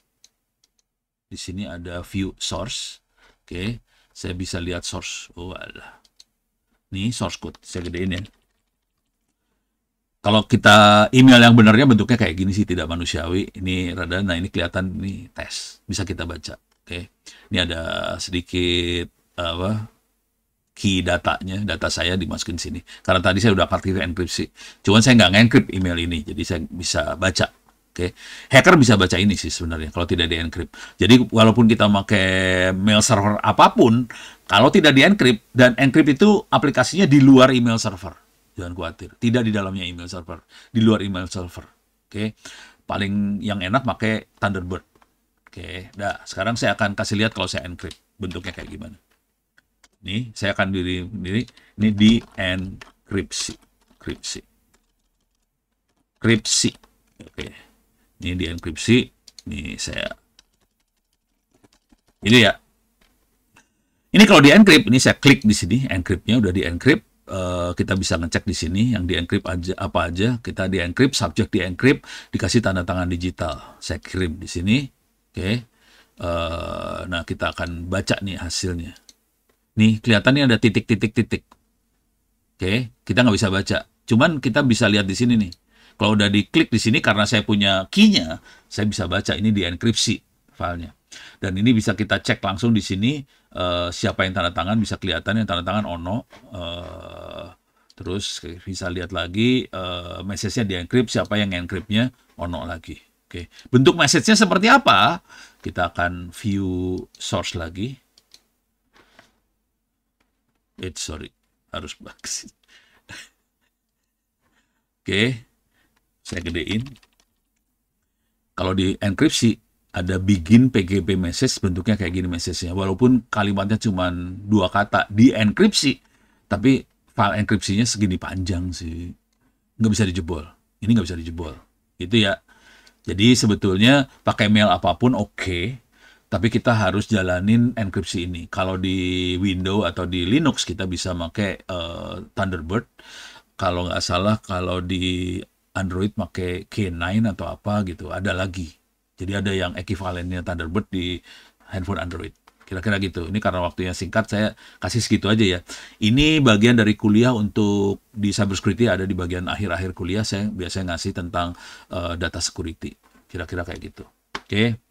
Di sini ada view source. Oke. Saya bisa lihat source. Oh, alah. Ini source code. Saya gedein ya. Kalau kita email yang benarnya bentuknya kayak gini sih, tidak manusiawi. Ini rada, nah ini kelihatan ini tes, bisa kita baca. Oke, ini ada sedikit key datanya, data saya dimasukin sini. Karena tadi saya udah aktif enkripsi, cuman saya nggak nge-encrypt email ini, jadi saya bisa baca. Oke, hacker bisa baca ini sih sebenarnya kalau tidak di-encrypt. Jadi walaupun kita pakai mail server apapun, kalau tidak di-encrypt, dan encrypt itu aplikasinya di luar email server. Jangan khawatir, tidak di dalamnya email server, di luar email server. Oke, paling yang enak pakai Thunderbird. Oke, nah sekarang saya akan kasih lihat kalau saya encrypt, bentuknya kayak gimana. Nih, saya akan ini di enkripsi, kripsi. Oke, ini di enkripsi. Ini saya, ini ya. Ini kalau di encrypt, ini saya klik di sini, encryptnya udah di encrypt. Kita bisa ngecek di sini yang di encrypt aja apa aja, kita di encrypt, subjek di encrypt, dikasih tanda tangan digital. Saya kirim di sini. Oke. Nah, kita akan baca nih hasilnya. Nih, kelihatannya ada titik-titik-titik. Oke, kita nggak bisa baca. Cuman kita bisa lihat di sini nih. Kalau udah diklik di sini, karena saya punya key-nya, saya bisa baca ini di enkripsi filenya. Dan ini bisa kita cek langsung di sini, siapa yang tanda tangan, bisa kelihatan yang tanda tangan Ono. Terus bisa lihat lagi message-nya di encrypt, siapa yang encrypt-nya Ono lagi. Oke, bentuk message-nya seperti apa? Kita akan view source lagi. Sorry, harus bagus. Oke, saya gedein. Kalau di enkripsi, ada begin PGP message, bentuknya kayak gini message-nya. Walaupun kalimatnya cuma 2 kata di enkripsi, tapi file enkripsinya segini panjang sih. Nggak bisa dijebol. Ini nggak bisa dijebol. Itu ya. Jadi sebetulnya pakai mail apapun oke, tapi kita harus jalanin enkripsi ini. Kalau di Windows atau di Linux kita bisa pakai Thunderbird. Kalau nggak salah, kalau di Android pakai K9 atau apa gitu, ada lagi. Jadi ada yang ekivalennya Thunderbird di handphone Android. Kira-kira gitu. Ini karena waktunya singkat, saya kasih segitu aja ya. Ini bagian dari kuliah untuk di cybersecurity, ada di bagian akhir-akhir kuliah, saya biasanya ngasih tentang data security. Kira-kira kayak gitu. Oke.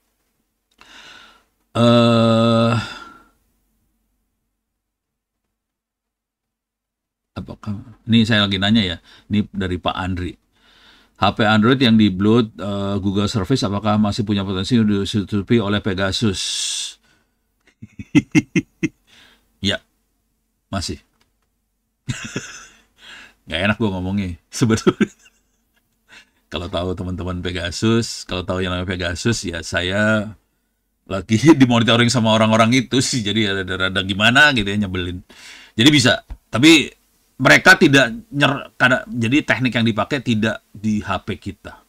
eh Apakah ini saya lagi nanya ya? Ini dari Pak Andri. HP Android yang di-bloat Google Service apakah masih punya potensi untuk ditutupi oleh Pegasus? Ya, masih. Nggak enak gue ngomongnya. Sebetulnya kalau tahu teman-teman Pegasus, kalau tahu yang namanya Pegasus, ya saya lagi dimonitoring sama orang-orang itu sih. Jadi ada gimana gitu ya, nyebelin. Jadi bisa. Tapi mereka tidak jadi teknik yang dipakai tidak di HP kita.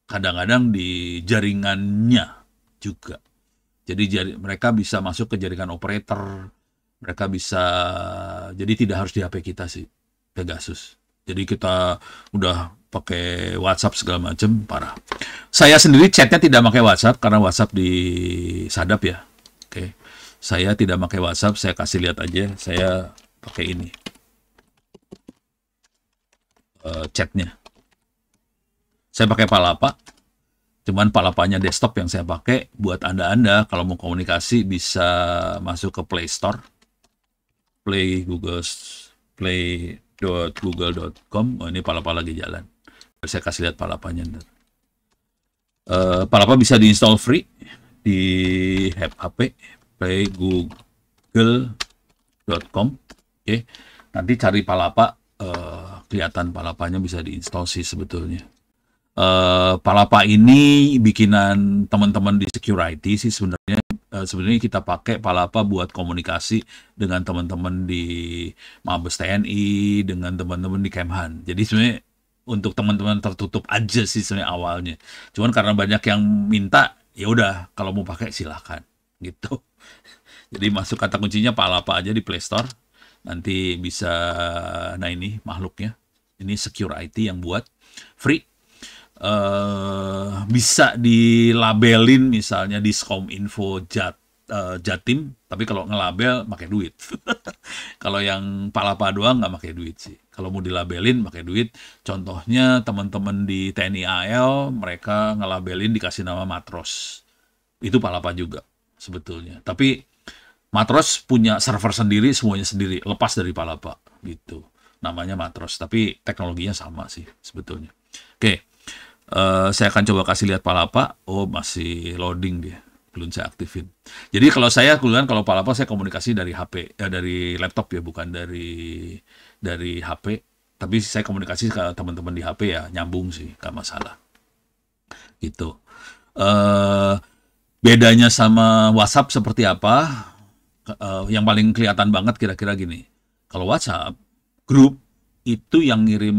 Kadang-kadang di jaringannya juga. Jadi mereka bisa masuk ke jaringan operator, mereka bisa, jadi tidak harus di HP kita sih, Pegasus. Jadi kita udah pakai WhatsApp segala macam, parah. Saya sendiri chatnya tidak pakai WhatsApp karena WhatsApp disadap ya. Oke, saya tidak pakai WhatsApp, saya kasih lihat aja, saya pakai ini chatnya. Saya pakai Palapa. Cuman Palapanya desktop yang saya pakai. Buat Anda kalau mau komunikasi bisa masuk ke Play Store. play.google.com. Oh, ini Palapa lagi jalan. Saya kasih lihat Palapanya. Palapa bisa diinstal free di HP. playgoogle.com. Oke. Nanti cari Palapa. Kelihatan Palapanya bisa diinstal sih sebetulnya. Palapa ini bikinan teman-teman di security sih sebenarnya. Sebenarnya kita pakai Palapa buat komunikasi dengan teman-teman di Mabes TNI, dengan teman-teman di Kemhan. Jadi sebenarnya untuk teman-teman tertutup aja sih sebenarnya awalnya. Cuman karena banyak yang minta, ya udah kalau mau pakai silahkan gitu. Jadi masuk kata kuncinya Palapa aja di Play Store. Nanti bisa, nah ini makhluknya. Ini security yang buat free. Bisa dilabelin misalnya Diskom Info Jatim, tapi kalau ngelabel pakai duit. Kalau yang Palapa doang nggak pakai duit sih. Kalau mau dilabelin pakai duit. Contohnya teman-teman di TNI AL, mereka ngelabelin dikasih nama Matros. Itu Palapa juga sebetulnya. Tapi Matros punya server sendiri, semuanya sendiri, lepas dari Palapa gitu. Namanya Matros, tapi teknologinya sama sih sebetulnya. Oke. Saya akan coba kasih lihat Palapa. Oh, masih loading dia, belum saya aktifin. Jadi kalau saya kemudian kalau Palapa saya komunikasi dari HP, dari laptop ya, bukan dari HP. Tapi saya komunikasi ke teman-teman di HP ya, nyambung sih, nggak masalah. Gitu. Bedanya sama WhatsApp seperti apa? Yang paling kelihatan banget kira-kira gini. Kalau WhatsApp grup itu yang ngirim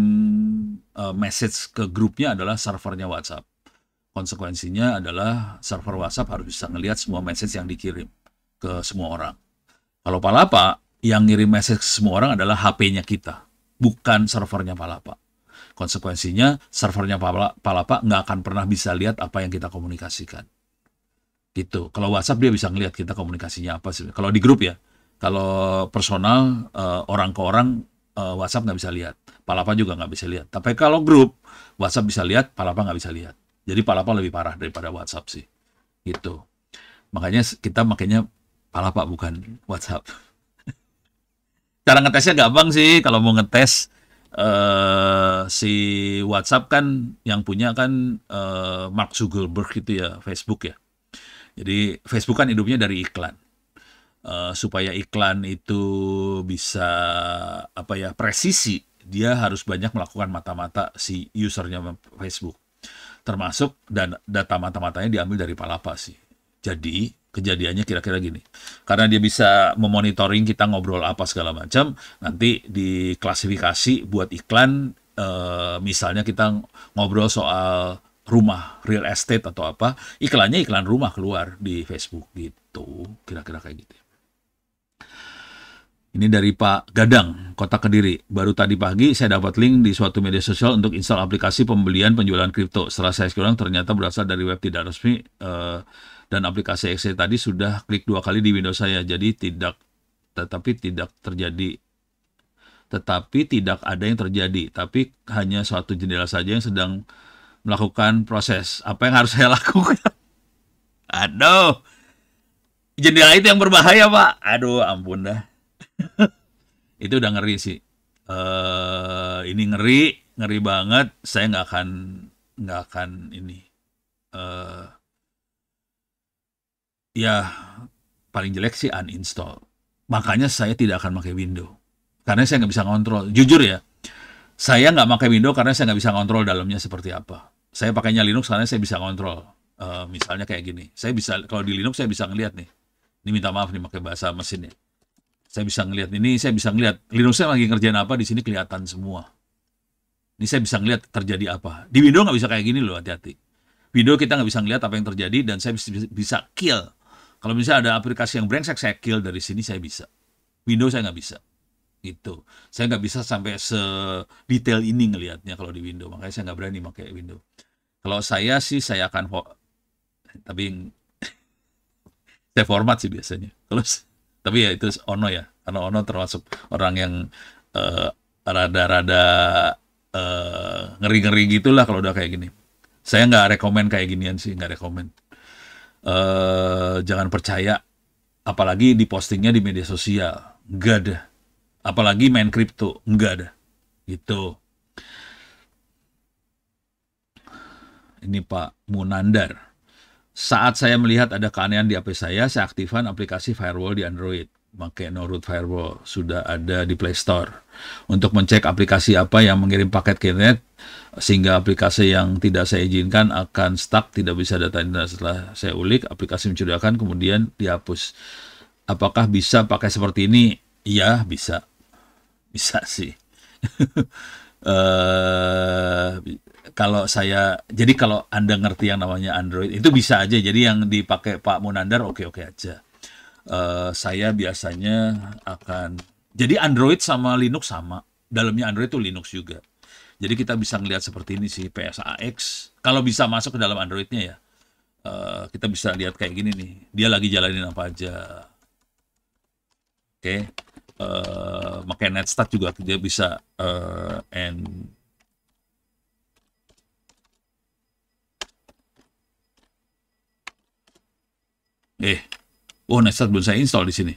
message ke grupnya adalah servernya WhatsApp. Konsekuensinya adalah server WhatsApp harus bisa ngelihat semua message yang dikirim ke semua orang. Kalau Palapa, yang ngirim message ke semua orang adalah HP-nya kita, bukan servernya Palapa. Konsekuensinya servernya Palapa nggak akan pernah bisa lihat apa yang kita komunikasikan. Gitu. Kalau WhatsApp dia bisa ngelihat kita komunikasinya apa sih. Kalau di grup ya, kalau personal orang ke orang, WhatsApp nggak bisa lihat, Palapa juga nggak bisa lihat. Tapi kalau grup, WhatsApp bisa lihat, Palapa nggak bisa lihat. Jadi Palapa lebih parah daripada WhatsApp sih, gitu. Makanya kita makanya Palapa bukan WhatsApp. Cara ngetesnya gampang sih, kalau mau ngetes si WhatsApp kan yang punya kan Mark Zuckerberg gitu ya, Facebook ya. Jadi Facebook kan hidupnya dari iklan. Supaya iklan itu bisa presisi, dia harus banyak melakukan mata-mata si usernya Facebook, termasuk dan data mata-matanya diambil dari Palapa sih. Jadi kejadiannya kira-kira gini, karena dia bisa memonitoring kita ngobrol apa segala macam, nanti diklasifikasi buat iklan. Misalnya kita ngobrol soal rumah, real estate atau apa, iklannya iklan rumah keluar di Facebook gitu, kira-kira kayak gitu. Ini dari Pak Gadang, Kota Kediri. Baru tadi pagi saya dapat link di suatu media sosial untuk install aplikasi pembelian penjualan kripto. Setelah saya scrolling ternyata berasal dari web tidak resmi dan aplikasi Excel tadi sudah klik 2 kali di Windows saya. Jadi tetapi tidak ada yang terjadi. Tapi hanya suatu jendela saja yang sedang melakukan proses. Apa yang harus saya lakukan? Aduh, jendela itu yang berbahaya, Pak. Aduh, ampun dah. Itu udah ngeri sih. Ini ngeri banget. Saya nggak akan ini. Ya paling jelek sih uninstall. Makanya saya tidak akan pakai Windows. Karena saya nggak bisa ngontrol. Jujur ya, saya nggak pakai Windows karena saya nggak bisa ngontrol dalamnya seperti apa. Saya pakainya Linux karena saya bisa ngontrol. Misalnya kayak gini. Saya bisa, kalau di Linux saya bisa ngeliat nih. Ini minta maaf nih pakai bahasa mesinnya. Saya bisa ngelihat ini, saya bisa ngelihat Linux-nya lagi ngerjain apa di sini kelihatan semua. Ini saya bisa ngelihat terjadi apa. Di Windows nggak bisa kayak gini loh, hati-hati. Windows kita nggak bisa ngelihat apa yang terjadi dan saya bisa kill. Kalau misalnya ada aplikasi yang brengsek, saya kill dari sini saya bisa. Windows saya nggak bisa. Gitu. Saya nggak bisa sampai sedetail ini ngelihatnya kalau di Windows. Makanya saya nggak berani pakai Windows. Kalau saya sih saya akan tapi saya format sih biasanya. Tapi ya itu Ono ya, karena Ono termasuk orang yang rada-rada ngeri-ngeri gitulah kalau udah kayak gini. Saya nggak rekomen kayak ginian sih, nggak rekomen. Jangan percaya, apalagi di postingnya di media sosial, nggak ada. Apalagi main kripto, nggak ada. Gitu. Ini Pak Munandar. Saat saya melihat ada keanehan di HP saya aktifkan aplikasi firewall di Android. Pakai No-Root Firewall. Sudah ada di Play Store. Untuk mencek aplikasi apa yang mengirim paket ke internet, sehingga aplikasi yang tidak saya izinkan akan stuck, tidak bisa data internet. Setelah saya ulik, aplikasi mencurigakan, kemudian dihapus. Apakah bisa pakai seperti ini? Iya, bisa. Bisa sih. Jadi kalau Anda ngerti yang namanya Android, itu bisa aja. Jadi yang dipakai Pak Munandar oke-oke aja. Saya biasanya jadi Android sama Linux sama. Dalamnya Android itu Linux juga. Jadi kita bisa ngelihat seperti ini sih, PSAX. Kalau bisa masuk ke dalam Androidnya ya, kita bisa lihat kayak gini nih. Dia lagi jalanin apa aja. Oke. Pakai Netstat juga dia bisa Netstat belum saya install di sini.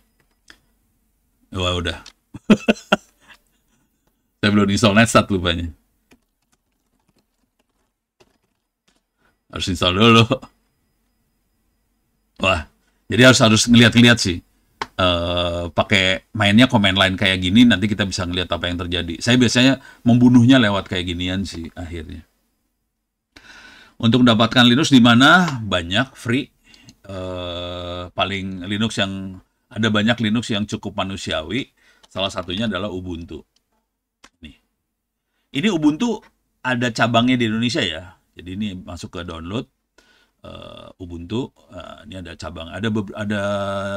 Wah, udah. Saya belum install Netstat rupanya. Harus install dulu. Wah, jadi harus ngeliat-ngeliat sih. Pakai mainnya command line kayak gini, nanti kita bisa ngeliat apa yang terjadi. Saya biasanya membunuhnya lewat kayak ginian sih akhirnya. Untuk mendapatkan Linux di mana? Banyak, free. Paling Linux yang ada banyak Linux yang cukup manusiawi. Salah satunya adalah Ubuntu. Ini Ubuntu ada cabangnya di Indonesia ya. Jadi ini masuk ke download Ubuntu. Ini ada cabang. Ada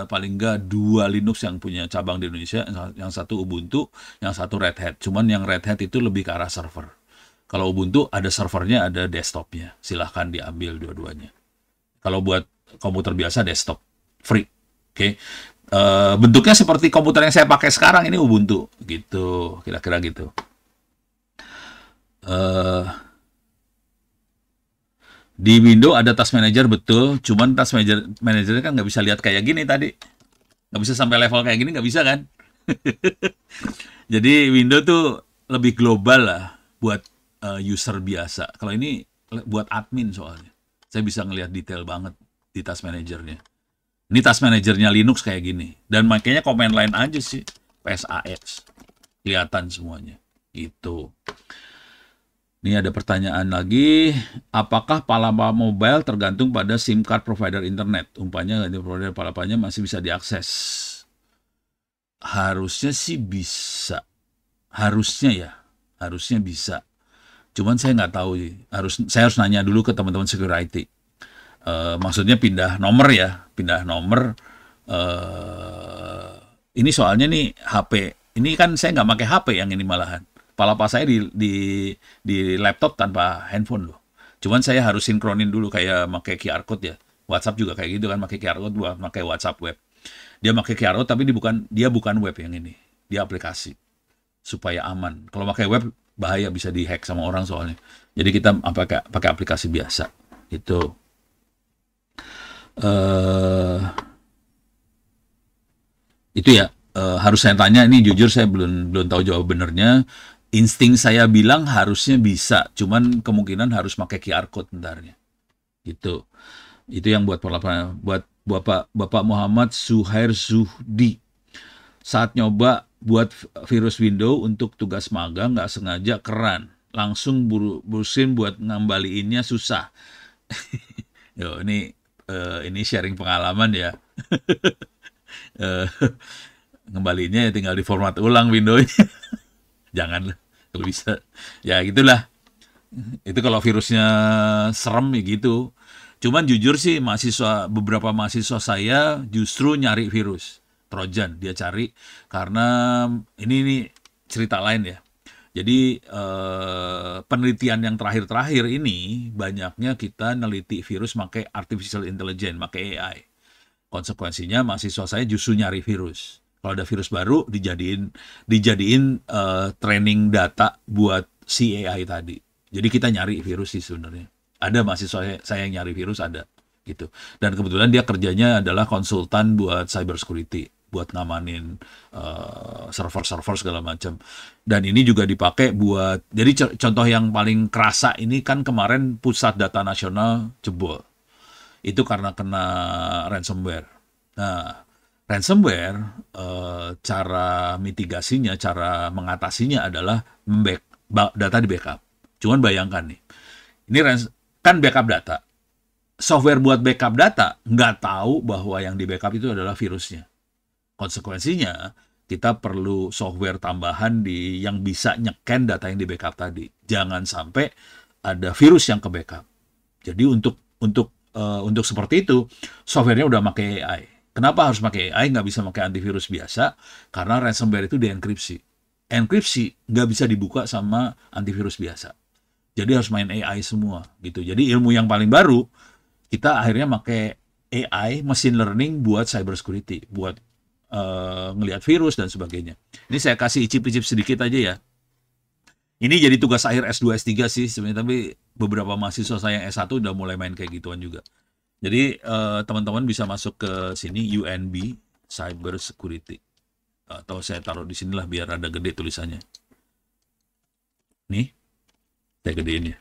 paling nggak 2 Linux yang punya cabang di Indonesia. Yang satu Ubuntu, yang satu Red Hat. Cuman yang Red Hat itu lebih ke arah server. Kalau Ubuntu ada servernya, ada desktopnya. Silahkan diambil dua-duanya. Kalau buat komputer biasa desktop free, oke. Bentuknya seperti komputer yang saya pakai sekarang ini Ubuntu, gitu, kira-kira gitu. Di Windows ada Task Manager betul, cuman Task Manager kan nggak bisa lihat kayak gini tadi, nggak bisa sampai level kayak gini, nggak bisa kan? Jadi Windows tuh lebih global lah buat user biasa. Kalau ini buat admin soalnya, saya bisa ngelihat detail banget di Task Manager-nya. Ini Task Manager-nya Linux kayak gini. Dan makanya command line aja sih. PSAX. Kelihatan semuanya. Gitu. Ini ada pertanyaan lagi. Apakah Palapa Mobile tergantung pada SIM card provider internet? Umpamanya provider Palapanya masih bisa diakses. Harusnya sih bisa. Harusnya ya. Harusnya bisa. Cuman saya nggak tahu sih. Saya harus nanya dulu ke teman-teman security. Maksudnya pindah nomor ya, pindah nomor Ini soalnya nih HP, ini kan saya nggak pakai HP yang ini malahan. Palapa saya di laptop tanpa handphone loh. Cuman saya harus sinkronin dulu kayak pakai QR code ya. WhatsApp juga kayak gitu kan, pakai QR code buat pakai WhatsApp web. Dia pakai QR code tapi dia bukan web yang ini. Dia aplikasi supaya aman. Kalau pakai web bahaya bisa dihack sama orang soalnya. Jadi kita pakai aplikasi biasa. Itu eh itu ya, harus saya tanya ini jujur saya belum belum tahu jawab benernya. Insting saya bilang harusnya bisa, cuman kemungkinan harus pakai QR code bentarnya. Gitu. Itu yang buat buat Bapak Muhammad Suhair Zuhdi. Saat nyoba buat virus window untuk tugas magang nggak sengaja keran. Langsung burusin buat ngembaliinnya susah. Yo, ini sharing pengalaman ya. Eh, Ngembaliinnya ya tinggal di format ulang Windows-nya. Jangan kalau bisa. Ya gitulah. Itu kalau virusnya serem ya gitu. Cuman jujur sih beberapa mahasiswa saya justru nyari virus Trojan. Dia cari karena ini cerita lain ya. Jadi penelitian yang terakhir-terakhir ini banyaknya kita neliti virus pakai artificial intelligence, pakai AI. Konsekuensinya mahasiswa saya justru nyari virus. Kalau ada virus baru dijadiin training data buat si AI tadi. Jadi kita nyari virus sih sebenarnya. Ada mahasiswa saya yang nyari virus ada gitu. Dan kebetulan dia kerjanya adalah konsultan buat cyber security, buat ngamanin server-server segala macam. Dan ini juga dipakai buat jadi contoh yang paling kerasa ini kan kemarin pusat data nasional jebol. Itu karena kena ransomware. Nah, ransomware cara mitigasinya, cara mengatasinya adalah data di backup. Cuman bayangkan nih, ini kan backup data. Software buat backup data nggak tahu bahwa yang di backup itu adalah virusnya. Konsekuensinya, kita perlu software tambahan yang bisa nyeken data yang di backup tadi. Jangan sampai ada virus yang ke backup. Jadi untuk seperti itu, softwarenya udah pakai AI. Kenapa harus pakai AI? Nggak bisa pakai antivirus biasa, karena ransomware itu dienkripsi. Enkripsi nggak bisa dibuka sama antivirus biasa. Jadi harus main AI semua gitu. Jadi ilmu yang paling baru, kita akhirnya pakai AI, machine learning buat cyber security, buat ngelihat virus dan sebagainya. Ini saya kasih icip-icip sedikit aja ya. Ini jadi tugas akhir S2, S3 sih sebenarnya, tapi beberapa mahasiswa saya yang S1 udah mulai main kayak gituan juga. Jadi teman-teman bisa masuk ke sini UNB Cyber Security. Atau saya taruh di sinilah biar ada gede tulisannya. Nih, saya gedein ya.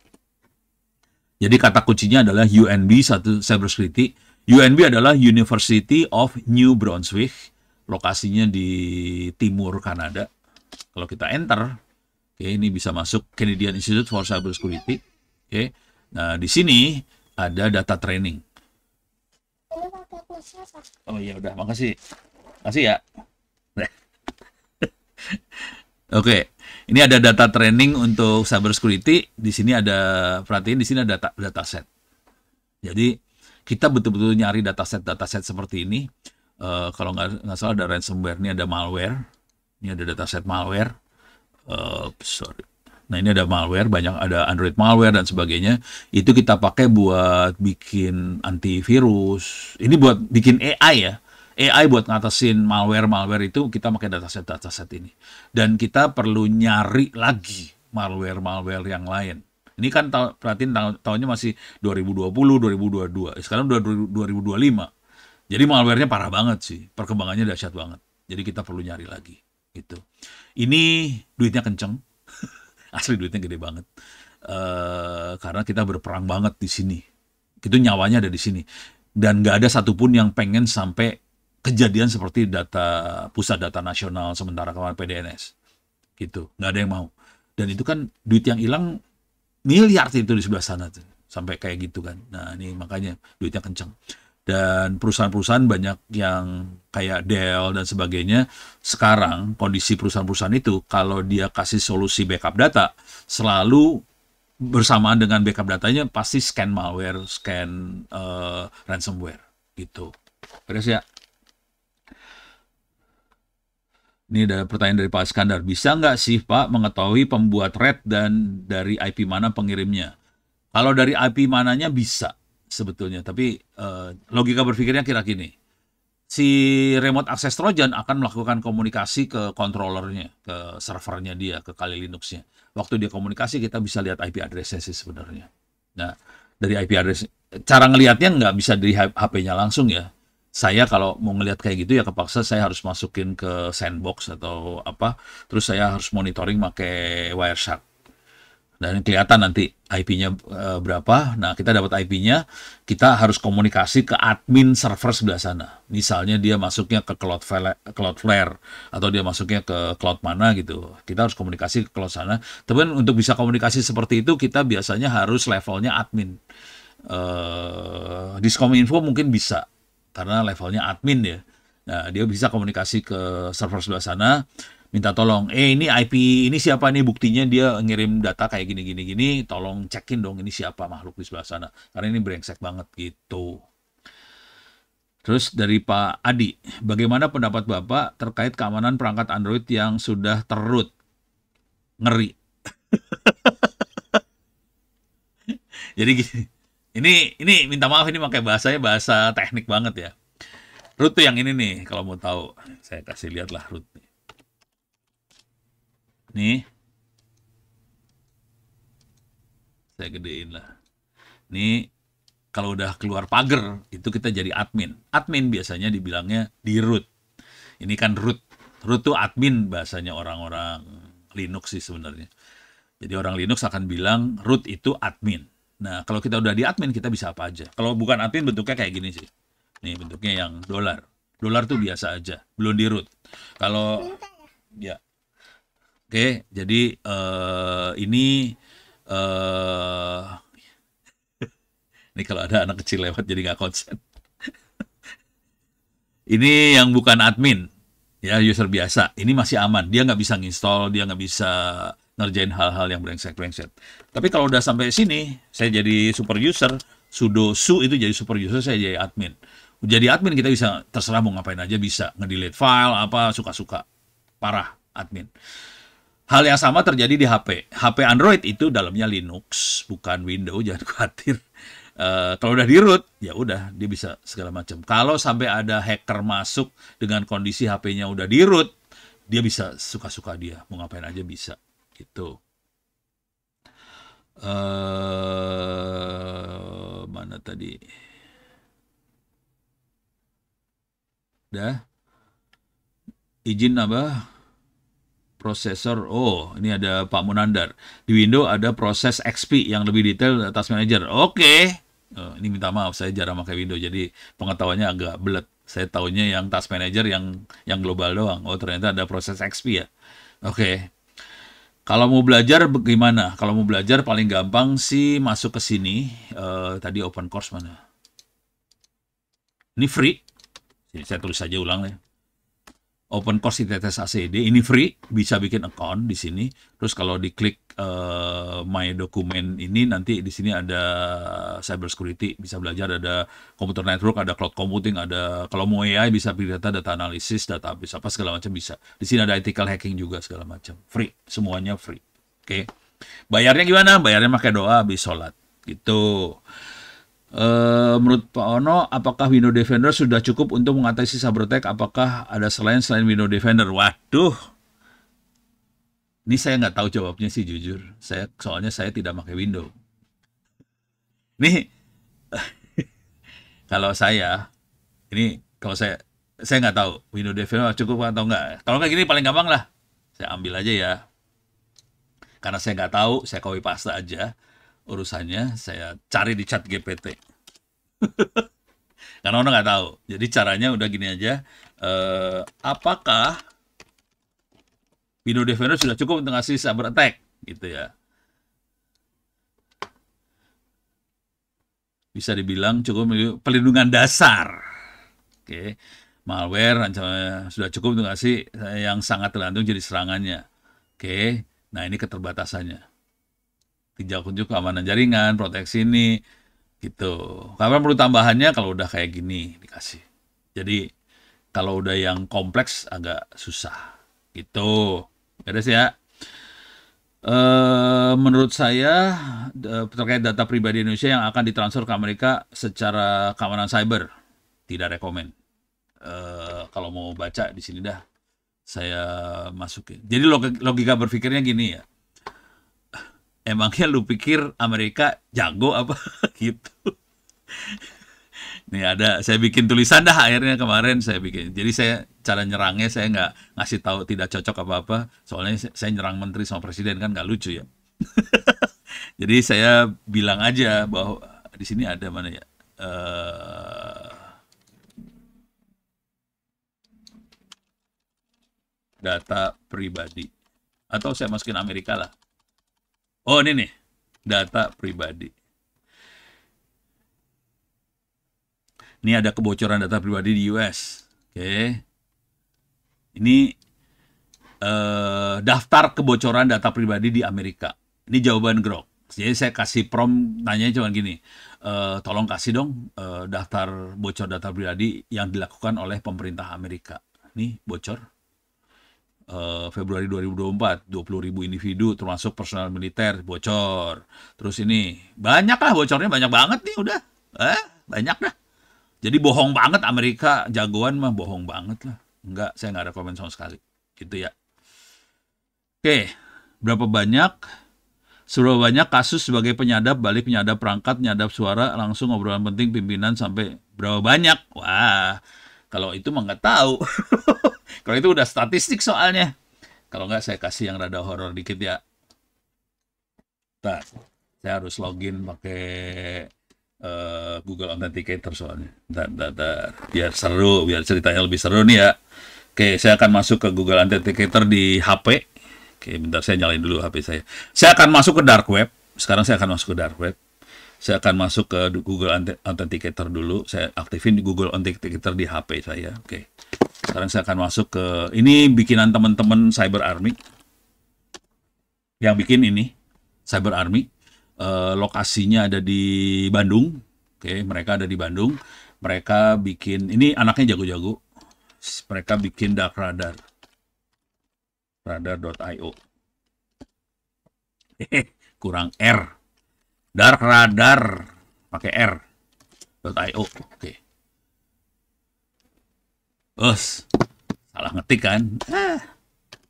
Jadi kata kuncinya adalah UNB Cyber Security. UNB adalah University of New Brunswick. Lokasinya di timur Kanada. Kalau kita enter, oke, ini bisa masuk Canadian Institute for Cyber Security. Oke. Nah, di sini ada data training. Oh iya udah, makasih. Makasih ya. Oke. Ini ada data training untuk cyber security. Di sini ada, perhatiin di sini ada data set. Jadi kita betul-betul nyari dataset seperti ini. Kalau nggak salah ada ransomware, ini ada malware, ini ada dataset malware. Sorry. Nah ini ada malware, banyak ada Android malware dan sebagainya. Itu kita pakai buat bikin antivirus. Ini buat bikin AI ya. AI buat ngatasin malware itu kita pakai dataset ini. Dan kita perlu nyari lagi malware yang lain. Ini kan perhatiin tahunnya masih 2020, 2022. Sekarang udah 2025. Jadi malware-nya parah banget sih. Perkembangannya dahsyat banget. Jadi kita perlu nyari lagi gitu. Ini duitnya kenceng. Asli duitnya gede banget. Karena kita berperang banget di sini. Itu nyawanya ada di sini. Dan nggak ada satupun yang pengen sampai kejadian seperti pusat data nasional sementara kemarin PDNS. Gitu. Nggak ada yang mau. Dan itu kan duit yang hilang miliar itu di sebelah sana tuh. Sampai kayak gitu kan. Nah ini makanya duitnya kenceng. Dan perusahaan-perusahaan banyak yang kayak Dell dan sebagainya, sekarang kondisi perusahaan-perusahaan itu, kalau dia kasih solusi backup data, selalu bersamaan dengan backup datanya, pasti scan malware, scan ransomware, gitu. Beres ya? Ini ada pertanyaan dari Pak Iskandar. Bisa nggak sih Pak mengetahui pembuat RAID dan dari IP mana pengirimnya? Kalau dari IP mananya bisa sebetulnya, tapi logika berpikirnya kira gini. Si remote access Trojan akan melakukan komunikasi ke controllernya, ke servernya dia, ke Kali Linuxnya. Waktu dia komunikasi kita bisa lihat IP address-nya sih sebenarnya. Nah, dari IP address, cara ngelihatnya nggak bisa dari HP-nya langsung ya. Saya kalau mau ngelihat kayak gitu ya kepaksa saya harus masukin ke sandbox atau apa, terus saya harus monitoring pakai Wireshark. Dan kelihatan nanti IP-nya berapa. Nah, kita dapat IP-nya, kita harus komunikasi ke admin server sebelah sana. Misalnya dia masuknya ke Cloudflare atau dia masuknya ke cloud mana gitu. Kita harus komunikasi ke cloud sana. Tapi untuk bisa komunikasi seperti itu, kita biasanya harus levelnya admin. Diskominfo mungkin bisa, karena levelnya admin ya. Nah, dia bisa komunikasi ke server sebelah sana, minta tolong, ini IP ini siapa nih, buktinya dia ngirim data kayak gini gini gini, tolong cekin dong ini siapa makhluk di sebelah sana, karena ini brengsek banget gitu. Terus dari Pak Adi, bagaimana pendapat Bapak terkait keamanan perangkat Android yang sudah terroot? Ngeri. Jadi gini, ini minta maaf ini pakai bahasanya bahasa teknik banget ya. Root tuh yang ini nih, kalau mau tahu, saya kasih lihat lah root nih. Nih, saya gedein lah. Nih, kalau udah keluar pagar, itu kita jadi admin. Admin biasanya dibilangnya di root. Ini kan root. Root tuh admin bahasanya orang-orang Linux sih sebenarnya. Jadi orang Linux akan bilang root itu admin. Nah, kalau kita udah di admin, kita bisa apa aja. Kalau bukan admin, bentuknya kayak gini sih. Nih, bentuknya yang dolar. Dolar tuh biasa aja, belum di root. Kalau, ya, oke, jadi eh ini kalau ada anak kecil lewat jadi nggak konsen. Ini yang bukan admin, ya user biasa. Ini masih aman. Dia nggak bisa nginstall, dia nggak bisa ngerjain hal-hal yang brengsek-brengsek. Tapi kalau udah sampai sini, saya jadi super user, sudo su itu jadi super user, saya jadi admin. Jadi admin kita bisa terserah mau ngapain aja bisa. Ngedelete file, apa, suka-suka. Parah, admin. Hal yang sama terjadi di HP. HP Android itu dalamnya Linux, bukan Windows, jangan khawatir. Kalau udah di root, ya udah dia bisa segala macam. Kalau sampai ada hacker masuk dengan kondisi HP-nya udah di root, dia bisa suka-suka dia, mau ngapain aja bisa. Gitu. Mana tadi? Dah. Izin apa? Prosesor. Oh, ini ada Pak Munandar. Di Windows ada proses XP yang lebih detail Task Manager. Oke. Ini minta maaf, saya jarang pakai Windows, jadi pengetahuannya agak belet. Saya tahunya yang Task Manager yang global doang. Oh, ternyata ada proses XP ya. Oke. Kalau mau belajar bagaimana? Kalau mau belajar paling gampang sih masuk ke sini. Tadi open course mana? Ini free. Saya tulis saja ulang ya. Open course ITTS ACD ini free, bisa bikin account di sini. Terus kalau diklik my document ini nanti di sini ada cyber security, bisa belajar, ada computer network, ada cloud computing, ada kalau mau AI bisa big data, data analysis, database apa segala macam bisa. Di sini ada ethical hacking juga segala macam. Free, semuanya free. Oke. Bayarnya gimana? Bayarnya pakai doa habis sholat. Gitu. Menurut Pak Ono, apakah Windows Defender sudah cukup untuk mengatasi cyber attack? Apakah ada selain Windows Defender? Waduh, ini saya nggak tahu jawabnya sih jujur. Soalnya saya tidak pakai Windows. Nih, kalau saya, kalau saya nggak tahu Windows Defender cukup atau nggak. Kalau kayak gini paling gampang lah, saya ambil aja ya. Karena saya nggak tahu, saya copy paste aja urusannya, saya cari di chat GPT. Karena orang nggak tahu. Jadi caranya udah gini aja. Apakah Windows Defender sudah cukup untuk ngasih cyber attack? Gitu ya. Bisa dibilang cukup pelindungan dasar. Oke. Malware ancamannya sudah cukup untuk ngasih yang sangat tergantung jadi serangannya. Oke. Nah ini keterbatasannya. Tinjau kunjung keamanan jaringan, proteksi ini, gitu. Karena perlu tambahannya kalau udah kayak gini dikasih. Jadi kalau udah yang kompleks agak susah. Gitu. Beres ya. Menurut saya terkait data pribadi Indonesia yang akan ditransfer ke Amerika secara keamanan cyber tidak rekomen. Kalau mau baca di sini dah saya masukin. Jadi logika berpikirnya gini ya. Emangnya lu pikir Amerika jago apa gitu? Nih ada, saya bikin tulisan dah akhirnya kemarin saya bikin. Jadi saya cara nyerangnya saya nggak ngasih tahu tidak cocok apa-apa. Soalnya saya nyerang menteri sama presiden kan nggak lucu ya. Jadi saya bilang aja bahwa di sini ada mana ya? Data pribadi. Atau saya masukin Amerika lah. Oh ini nih, data pribadi. Ini ada kebocoran data pribadi di US. Oke. Ini daftar kebocoran data pribadi di Amerika. Ini jawaban Grok. Jadi saya kasih prompt nanya cuma gini. Tolong kasih dong daftar bocor data pribadi yang dilakukan oleh pemerintah Amerika. Nih bocor. Februari 2024, 20.000 individu termasuk personal militer bocor. Terus ini banyak lah bocornya, banyak banget nih udah. Banyak dah. Jadi bohong banget Amerika, jagoan mah bohong banget lah. Enggak, saya nggak ada komen sama sekali. Gitu ya. Oke, berapa banyak? Seberapa banyak kasus sebagai penyadap, balik penyadap perangkat, penyadap suara, langsung obrolan penting pimpinan sampai berapa banyak? Wah, kalau itu mah nggak tahu. Kalau itu udah statistik soalnya. Kalau nggak saya kasih yang rada horor dikit ya. Bentar, saya harus login pakai Google Authenticator soalnya. Bentar. Biar seru, biar ceritanya lebih seru nih ya. Oke, saya akan masuk ke Google Authenticator di HP. Oke, bentar saya nyalain dulu HP saya. Saya akan masuk ke dark web. Sekarang saya akan masuk ke dark web. Saya akan masuk ke Google Authenticator dulu. Saya aktifin di Google Authenticator di HP saya. Oke. Sekarang saya akan masuk ke... Ini bikinan teman-teman Cyber Army. Yang bikin ini, Cyber Army. Lokasinya ada di Bandung. Oke, mereka ada di Bandung. Mereka bikin... Ini anaknya jago-jago. Mereka bikin Dark Radar. Radar.io. Kurang R. Dark Radar. Pakai R.io. Oke. Salah ngetik kan?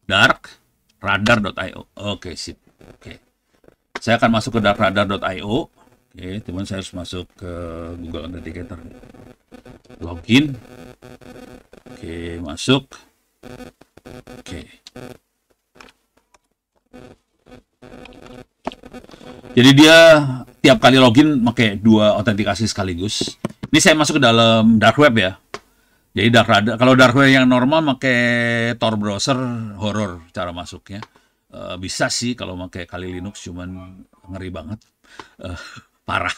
Dark Radar.io. Oke, sip. Oke. Saya akan masuk ke darkradar.io. Oke, teman saya harus masuk ke Google Authenticator. Login. Oke, masuk. Oke. Jadi dia tiap kali login pakai 2 autentikasi sekaligus. Ini saya masuk ke dalam dark web ya. Jadi dark radar, kalau dark web yang normal pakai Tor browser horor cara masuknya. Bisa sih kalau pakai Kali Linux, cuman ngeri banget. Parah.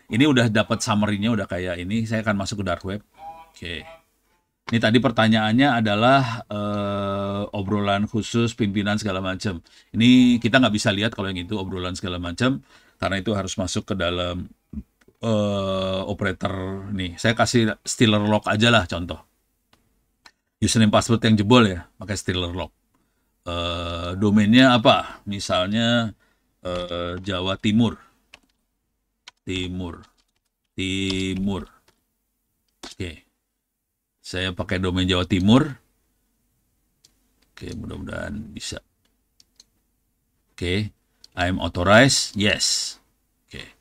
Ini udah dapat summary-nya udah kayak ini. Saya akan masuk ke dark web. Oke. Ini tadi pertanyaannya adalah obrolan khusus pimpinan segala macam. Ini kita nggak bisa lihat kalau yang itu obrolan segala macam karena itu harus masuk ke dalam operator nih. Saya kasih Stealer Lock aja lah contoh. Username password yang jebol ya, pakai Stealer Lock. Domainnya apa? Misalnya Jawa Timur. Oke. Saya pakai domain Jawa Timur. Oke, mudah-mudahan bisa. Oke. I'm authorized. Yes. Oke.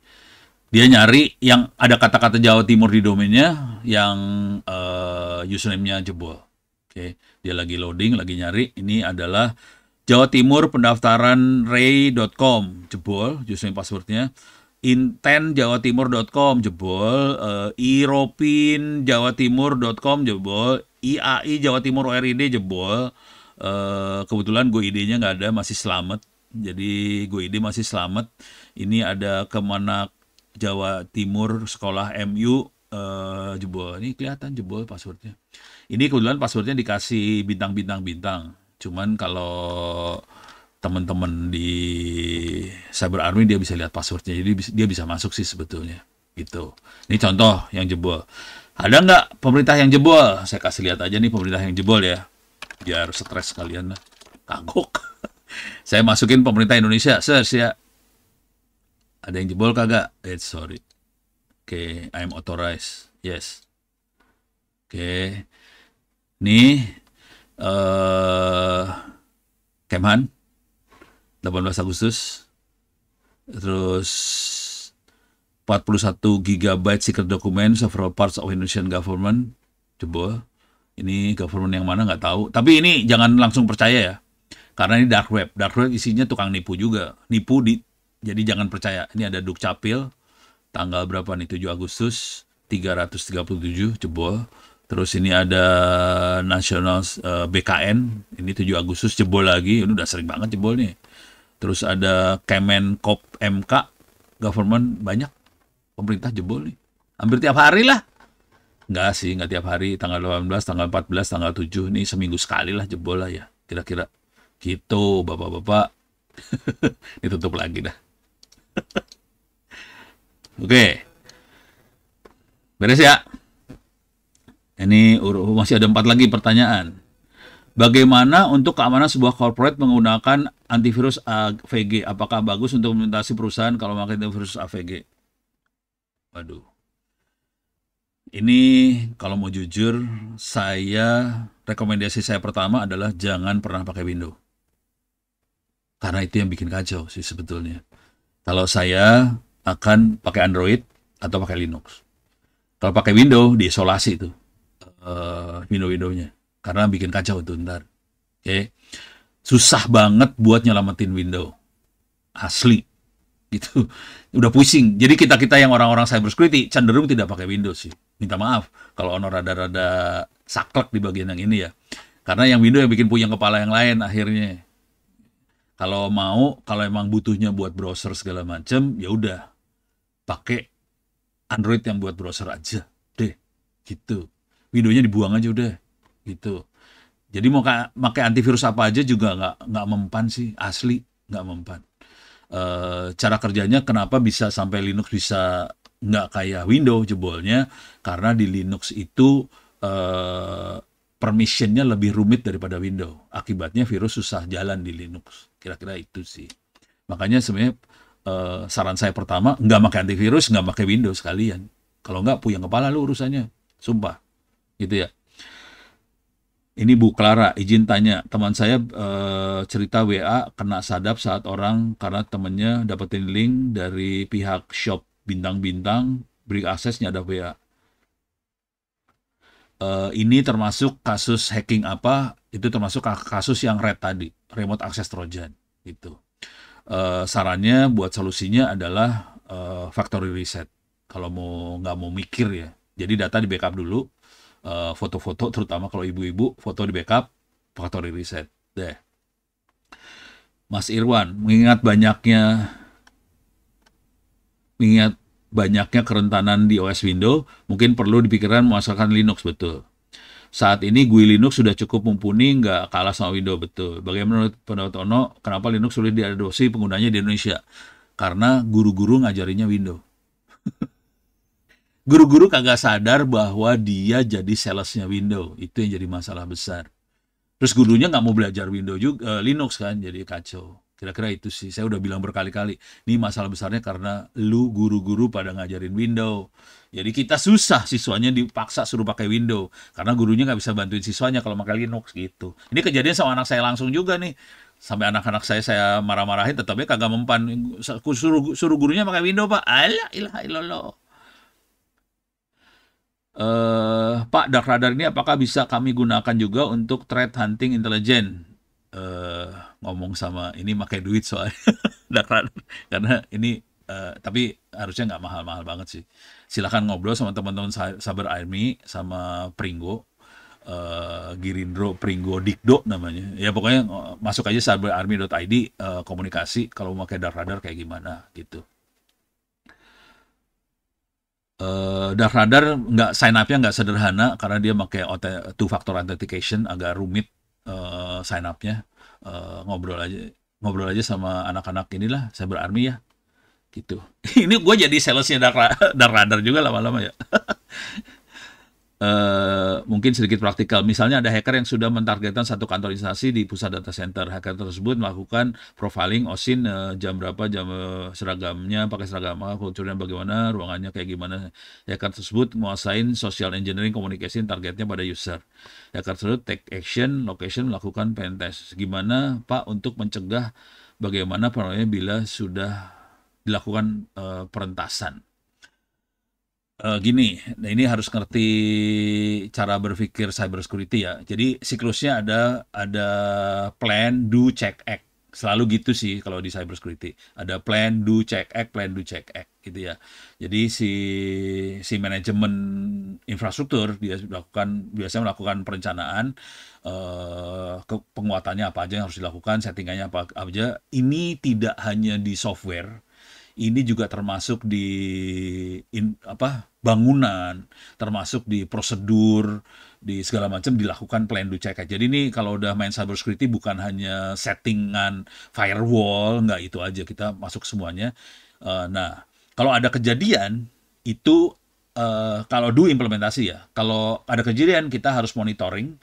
Dia nyari yang ada kata-kata Jawa Timur di domainnya yang username-nya jebol. Oke. Dia lagi loading, lagi nyari. Ini adalah Jawa Timur pendaftaran ray.com jebol username passwordnya. intenjawatimur.com jebol, iropinjawatimur.com jebol, IAI Jawa Timur ORID jebol. Kebetulan GoID-nya nggak ada, masih selamat. Jadi GoID masih selamat. Ini ada Kemenak Jawa Timur Sekolah MU jebol. Ini kelihatan jebol passwordnya. Ini kebetulan passwordnya dikasih bintang-bintang-bintang. Cuman kalau teman-teman di Cyber Army dia bisa lihat passwordnya, jadi dia bisa masuk sih sebetulnya gitu. Ini contoh yang jebol. Ada nggak pemerintah yang jebol? Saya kasih lihat aja nih pemerintah yang jebol ya. biar stres kalian lah. Kagok. Saya masukin pemerintah Indonesia, search ya. Ada yang jebol kagak? Sorry. Oke, I'm authorized. Yes. Oke. Nih, Kemhan, 18 Agustus. Terus 41 GB secret document several parts of Indonesian government. Jebol. Ini government yang mana nggak tahu. Tapi ini jangan langsung percaya ya. Karena ini dark web. Dark web isinya tukang nipu juga. Jadi jangan percaya. Ini ada Dukcapil. Tanggal berapa nih? 7 Agustus. 337 jebol. Terus ini ada National BKN. Ini 7 Agustus jebol lagi. Ini udah sering banget jebol nih. Terus ada Kemenkop MK. Government banyak. Pemerintah jebol nih. Hampir tiap hari lah. Enggak sih, enggak tiap hari. Tanggal 18, tanggal 14, tanggal 7. Ini seminggu sekali lah jebol lah ya. Kira-kira. Gitu, bapak-bapak. Ini tutup lagi dah. Oke. Beres ya? Ini masih ada 4 lagi pertanyaan. Bagaimana untuk keamanan sebuah corporate menggunakan antivirus AVG? Apakah bagus untuk implementasi perusahaan kalau memakai antivirus AVG? Waduh. Ini kalau mau jujur, rekomendasi saya pertama adalah jangan pernah pakai Windows. Karena itu yang bikin kacau sih sebetulnya. Kalau saya akan pakai Android atau pakai Linux. Kalau pakai Windows, diisolasi itu Windows-Windowsnya. Karena bikin kacau itu ntar. Oke. Susah banget buat nyelamatin Windows. Asli. Gitu. Udah pusing. Jadi kita-kita yang orang-orang cybersecurity cenderung tidak pakai Windows sih. Minta maaf kalau ono rada-rada saklek di bagian yang ini ya. Karena yang Windows yang bikin puyeng kepala yang lain akhirnya. Kalau emang butuhnya buat browser segala macam, ya udah pakai Android yang buat browser aja deh. Gitu. Windows-nya dibuang aja udah. Gitu. Jadi mau pakai antivirus apa aja juga nggak mempan sih, asli nggak mempan. Cara kerjanya kenapa bisa sampai Linux bisa nggak kayak Windows jebolnya, karena di Linux itu permissionnya lebih rumit daripada Windows. Akibatnya virus susah jalan di Linux. Kira-kira itu sih. Makanya sebenarnya saran saya pertama, nggak pakai antivirus, nggak pakai Windows sekalian. Kalau nggak puyeng kepala lu urusannya. Sumpah. Gitu ya. Ini Bu Clara, izin tanya, teman saya cerita WA kena sadap saat orang karena temennya dapetin link dari pihak shop bintang-bintang, beri aksesnya ada WA. Ini termasuk kasus hacking apa? Itu termasuk kasus yang red tadi, remote access trojan. Gitu. Sarannya buat solusinya adalah factory reset. Kalau nggak mau mikir ya, jadi data di backup dulu. Foto-foto, terutama kalau ibu-ibu, foto di backup, factory reset. Deh. Mas Irwan, mengingat banyaknya kerentanan di OS Windows, mungkin perlu dipikirkan memasukkan Linux, betul. Saat ini GUI Linux sudah cukup mumpuni, nggak kalah sama Windows, betul. Bagaimana menurut pendapat Ono, kenapa Linux sulit diadopsi penggunanya di Indonesia? Karena guru-guru ngajarinya Windows. Guru-guru kagak sadar bahwa dia jadi salesnya Windows. Itu yang jadi masalah besar. Terus gurunya nggak mau belajar Windows juga, Linux kan, jadi kacau. Kira-kira itu sih. Saya udah bilang berkali-kali. Ini masalah besarnya karena lu guru-guru pada ngajarin Windows. Jadi kita susah, siswanya dipaksa suruh pakai Windows. Karena gurunya nggak bisa bantuin siswanya kalau pakai Linux gitu. Ini kejadian sama anak saya langsung juga nih. Sampai anak-anak saya marah-marahin, tetapnya kagak mempan. Suruh gurunya pakai Windows, Pak. Alah, ilah, ilallah. Pak, Dark Radar ini apakah bisa kami gunakan juga untuk threat hunting intelijen? Ngomong sama ini pakai duit soalnya Dark Radar, karena ini tapi harusnya nggak mahal-mahal banget sih. Silahkan ngobrol sama teman-teman Cyber Army sama Pringgo, Girindro Pringgo Dikdo namanya. Ya pokoknya masuk aja cyberarmy.id, komunikasi kalau mau pakai Dark Radar kayak gimana gitu. Dark Radar sign up-nya nggak sederhana karena dia pakai two factor authentication, agak rumit sign up-nya. Ngobrol aja sama anak-anak inilah Cyber Army ya gitu. Ini gue jadi salesnya Dark Radar juga lama-lama ya. mungkin sedikit praktikal. Misalnya ada hacker yang sudah mentargetkan satu kantor instansi di pusat data center. Hacker tersebut melakukan profiling OSINT, jam berapa, jam seragamnya, pakai seragam apa, kulturnya bagaimana, ruangannya kayak gimana. Hacker tersebut menguasain social engineering communication targetnya pada user. Hacker tersebut take action, location, melakukan pen test. Gimana Pak untuk mencegah bagaimana penilaiannya bila sudah dilakukan perentasan? Gini, nah ini harus ngerti cara berpikir cyber security ya. Jadi siklusnya ada plan, do, check, act. Selalu gitu sih kalau di cyber security. Ada plan, do, check, act, plan, do, check, act gitu ya. Jadi si manajemen infrastruktur dia biasanya melakukan perencanaan, penguatannya apa aja yang harus dilakukan, settingannya apa aja. Ini tidak hanya di software, ini juga termasuk di bangunan, termasuk di prosedur, di segala macam dilakukan plan do check. Jadi ini kalau udah main cyber security bukan hanya settingan firewall, nggak itu aja, kita masuk semuanya. Nah, kalau ada kejadian itu kalau do implementasi ya, kalau ada kejadian kita harus monitoring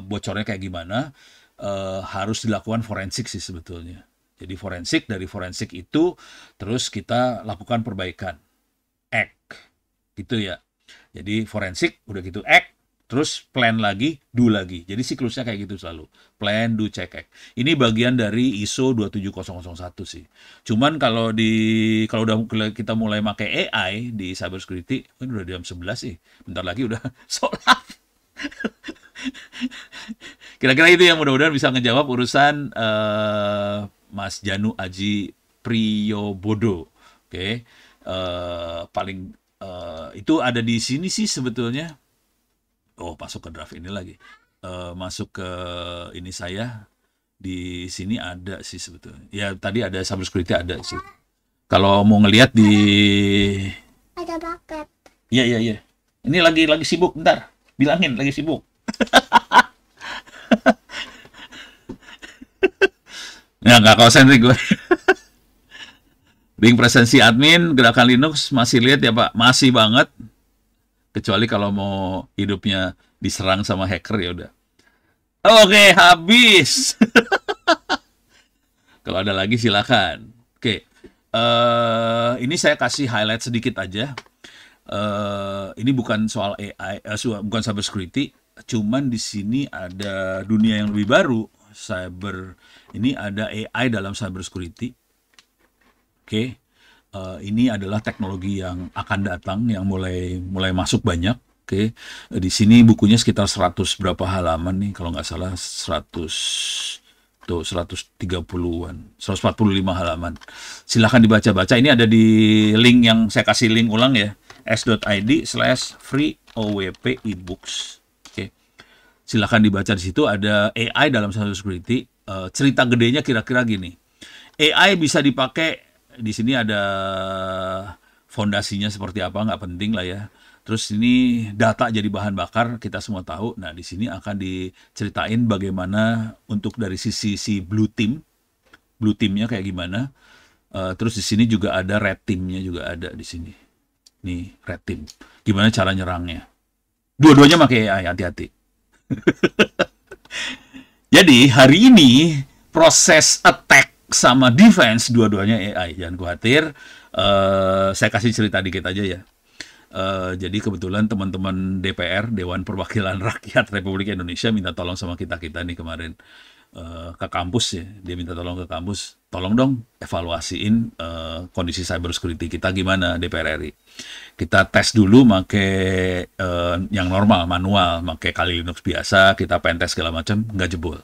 bocornya kayak gimana, harus dilakukan forensik sih sebetulnya. Jadi dari forensik itu terus kita lakukan perbaikan, act, gitu ya. Jadi forensik udah gitu act, terus plan lagi, do lagi. Jadi siklusnya kayak gitu selalu. Plan, do, check, act. Ini bagian dari ISO 27001 sih. Cuman kalau udah kita mulai pakai AI di cyber security, ini udah jam 11 sih. Bentar lagi udah sholat. Kira-kira itu yang mudah-mudahan bisa ngejawab urusan Mas Janu Aji Priyobodo. Oke. Paling itu ada di sini sih sebetulnya. Oh, masuk ke draft ini lagi. Masuk ke ini saya di sini ada sih sebetulnya. Ya tadi ada cyber security ada sih. Kalau mau ngelihat di Ada bucket. Iya. Ini lagi sibuk, bentar. Bilangin lagi sibuk. Ya nggak konsentrik gue. Link presensi admin gerakan Linux masih lihat ya Pak, masih banget. Kecuali kalau mau hidupnya diserang sama hacker ya udah. Oke, habis. Kalau ada lagi silakan. Oke, ini saya kasih highlight sedikit aja. Ini bukan soal AI, bukan cyber security. Cuman di sini ada dunia yang lebih baru. Ini ada AI dalam cyber security. Oke. Ini adalah teknologi yang akan datang, yang mulai masuk banyak. Oke. Di sini bukunya sekitar 100 berapa halaman nih, kalau nggak salah 130-an, 145 halaman. Silahkan dibaca-baca. Ini ada di link yang saya kasih link ulang ya, s.id/free/owp ebooks. Silahkan dibaca, di situ ada AI dalam cyber security. Cerita gedenya kira-kira gini. AI bisa dipakai, di sini ada fondasinya seperti apa, nggak penting lah ya. Terus ini data jadi bahan bakar, kita semua tahu. Nah, di sini akan diceritain bagaimana untuk dari sisi si blue teamnya kayak gimana. Terus di sini juga ada red teamnya juga ada di sini. Nih, red team. Gimana cara nyerangnya. Dua-duanya pakai AI, hati-hati. Jadi hari ini proses attack sama defense dua-duanya AI, jangan khawatir. Saya kasih cerita dikit aja ya. Jadi kebetulan teman-teman DPR, Dewan Perwakilan Rakyat Republik Indonesia, minta tolong sama kita nih kemarin ke kampus ya. Dia minta tolong ke kampus, tolong dong evaluasiin kondisi cyber security kita gimana DPR RI. Kita tes dulu pakai yang normal, manual, pakai Kali Linux biasa, kita pentest segala macam, nggak jebol.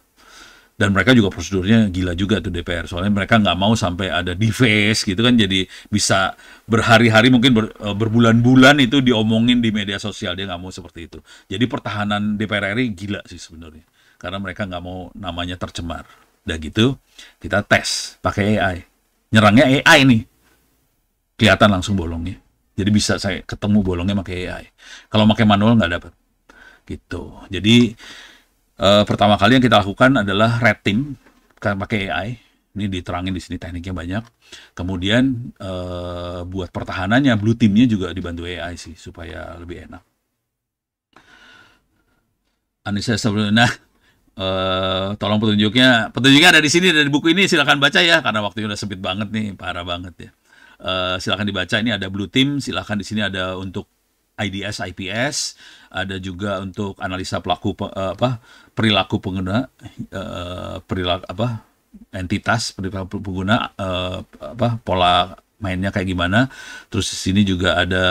Dan mereka juga prosedurnya gila juga tuh DPR, soalnya mereka nggak mau sampai ada deface gitu kan, jadi bisa berhari-hari mungkin berbulan-bulan itu diomongin di media sosial, dia nggak mau seperti itu. Jadi pertahanan DPR RI gila sih sebenarnya, karena mereka nggak mau namanya tercemar. Udah gitu, kita tes pakai AI, nyerangnya AI nih, kelihatan langsung bolongnya. Jadi bisa saya ketemu bolongnya pakai AI. Kalau pakai manual nggak dapat. Gitu. Jadi pertama kali yang kita lakukan adalah red team pakai AI. Ini diterangin di sini tekniknya banyak. Kemudian buat pertahanannya blue teamnya juga dibantu AI sih supaya lebih enak. Anissa sebelumnya. Nah, tolong petunjuknya. Petunjuknya ada di sini, dari buku ini, silakan baca ya karena waktunya udah sempit banget nih, parah banget ya. Silakan dibaca, ini ada Blue Team, silakan di sini ada untuk IDS, IPS, ada juga untuk analisa perilaku pengguna, perilaku entitas perilaku pengguna, pola mainnya kayak gimana. Terus di sini juga ada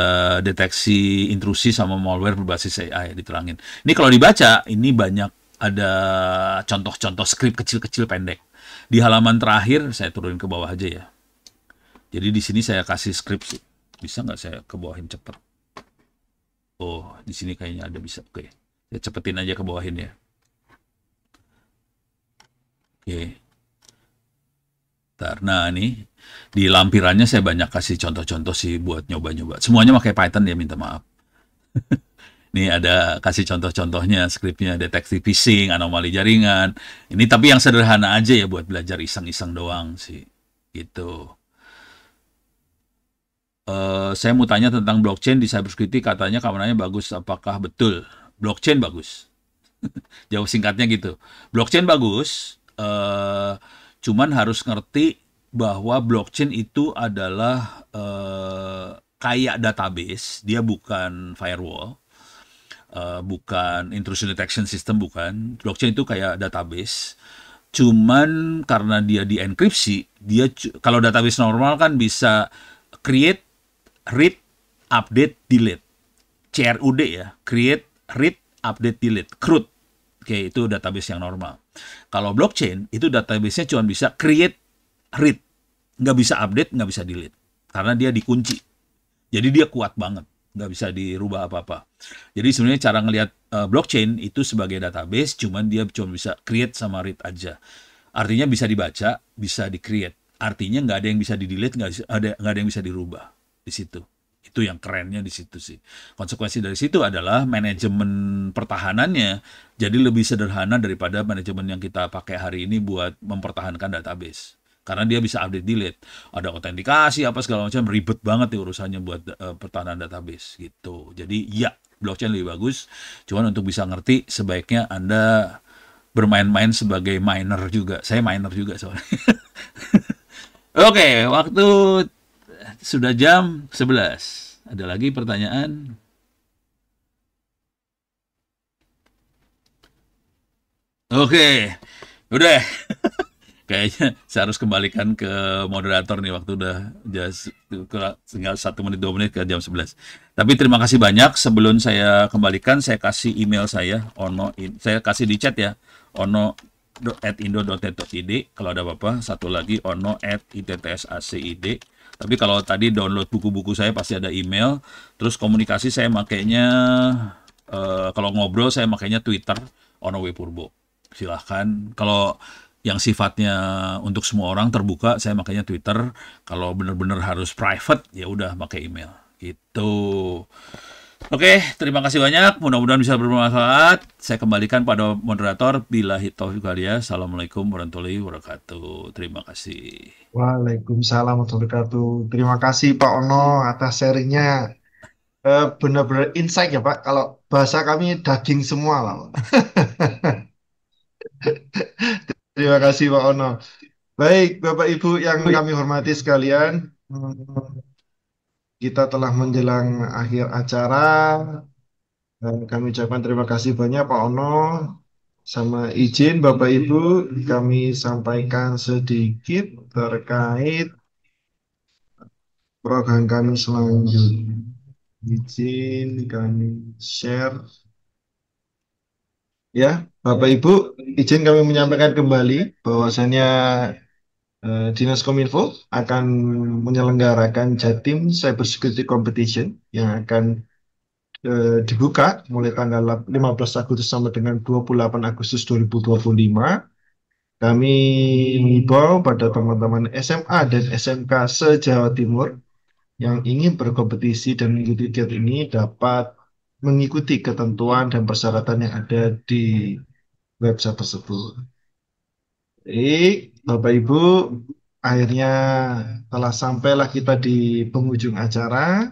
deteksi intrusi sama malware berbasis AI diterangin. Ini kalau dibaca, ini banyak ada contoh-contoh skrip kecil-kecil pendek. Di halaman terakhir saya turunin ke bawah aja ya. Jadi di sini saya kasih skrip sih. Bisa nggak saya ke bawahin cepet? Oh, di sini kayaknya ada bisa. Oke, saya cepetin aja ke bawahin ya. Oke. Nah, ini di lampirannya saya banyak kasih contoh-contoh sih buat nyoba-nyoba. Semuanya pakai Python ya, minta maaf. Nih ada kasih contoh-contohnya skripnya, deteksi phishing, anomali jaringan. Ini tapi yang sederhana aja ya buat belajar iseng-iseng doang sih. Gitu. Saya mau tanya tentang blockchain di cybersecurity, katanya keamanannya bagus. Apakah betul? Blockchain bagus. Jawab singkatnya gitu. Blockchain bagus, cuman harus ngerti bahwa blockchain itu adalah kayak database, dia bukan firewall, bukan intrusion detection system, bukan. Blockchain itu kayak database. Cuman karena dia dienkripsi, dia kalau database normal kan bisa create, read, update, delete. CRUD ya, create, read, update, delete. CRUD. Oke, itu database yang normal. Kalau blockchain, itu database-nya cuma bisa create, read. Nggak bisa update, nggak bisa delete. Karena dia dikunci. Jadi dia kuat banget. Nggak bisa dirubah apa-apa. Jadi sebenarnya cara ngelihat blockchain itu sebagai database, cuman dia cuma bisa create sama read aja. Artinya bisa dibaca, bisa di-create. Artinya nggak ada yang bisa di-delete, nggak ada yang bisa dirubah di situ. Itu yang kerennya di situ sih. Konsekuensi dari situ adalah manajemen pertahanannya jadi lebih sederhana daripada manajemen yang kita pakai hari ini buat mempertahankan database. Karena dia bisa update delete, ada autentikasi apa segala macam, ribet banget ya urusannya buat pertahanan database gitu. Jadi ya, blockchain lebih bagus. Cuman untuk bisa ngerti sebaiknya Anda bermain-main sebagai miner juga. Saya miner juga soalnya. Oke, waktu sudah jam 11. Ada lagi pertanyaan? Oke, udah. Kayaknya saya harus kembalikan ke moderator nih, waktu udah tinggal 1 menit 2 menit ke jam 11. Tapi terima kasih banyak. Sebelum saya kembalikan, saya kasih email saya, saya kasih di chat ya, ono@indo.net.id. Kalau ada apa-apa, satu lagi ono@ittsaCid. Tapi kalau tadi download buku-buku saya pasti ada email. Terus komunikasi saya makainya, kalau ngobrol saya makainya Twitter, Ono W Purbo. Silahkan. Kalau yang sifatnya untuk semua orang terbuka, saya makanya Twitter. Kalau benar-benar harus private, ya udah pakai email. Gitu. Oke, terima kasih banyak. Mudah-mudahan bisa bermanfaat. Saya kembalikan pada moderator. Billahi taufiq walhidayah. Assalamualaikum warahmatullahi wabarakatuh. Terima kasih. Waalaikumsalam warahmatullahi wabarakatuh. Terima kasih Pak Ono atas sharingnya. Benar-benar insight ya Pak. Kalau bahasa kami daging semua lah, Pak. Terima kasih Pak Ono. Baik, Bapak Ibu yang kami hormati sekalian, kita telah menjelang akhir acara. Dan kami ucapkan terima kasih banyak Pak Ono. Sama izin Bapak Ibu, kami sampaikan sedikit terkait program kami selanjutnya. Izin kami share. Ya, Bapak Ibu, izin kami menyampaikan kembali bahwasannya Dinas Kominfo akan menyelenggarakan Jatim Cybersecurity Competition yang akan dibuka mulai tanggal 15 Agustus sampai dengan 28 Agustus 2025. Kami mengimbau pada teman-teman SMA dan SMK se-Jawa Timur yang ingin berkompetisi dan mengikuti kegiatan ini dapat mengikuti ketentuan dan persyaratan yang ada di website tersebut. Baik, Bapak Ibu, akhirnya telah sampailah kita di penghujung acara.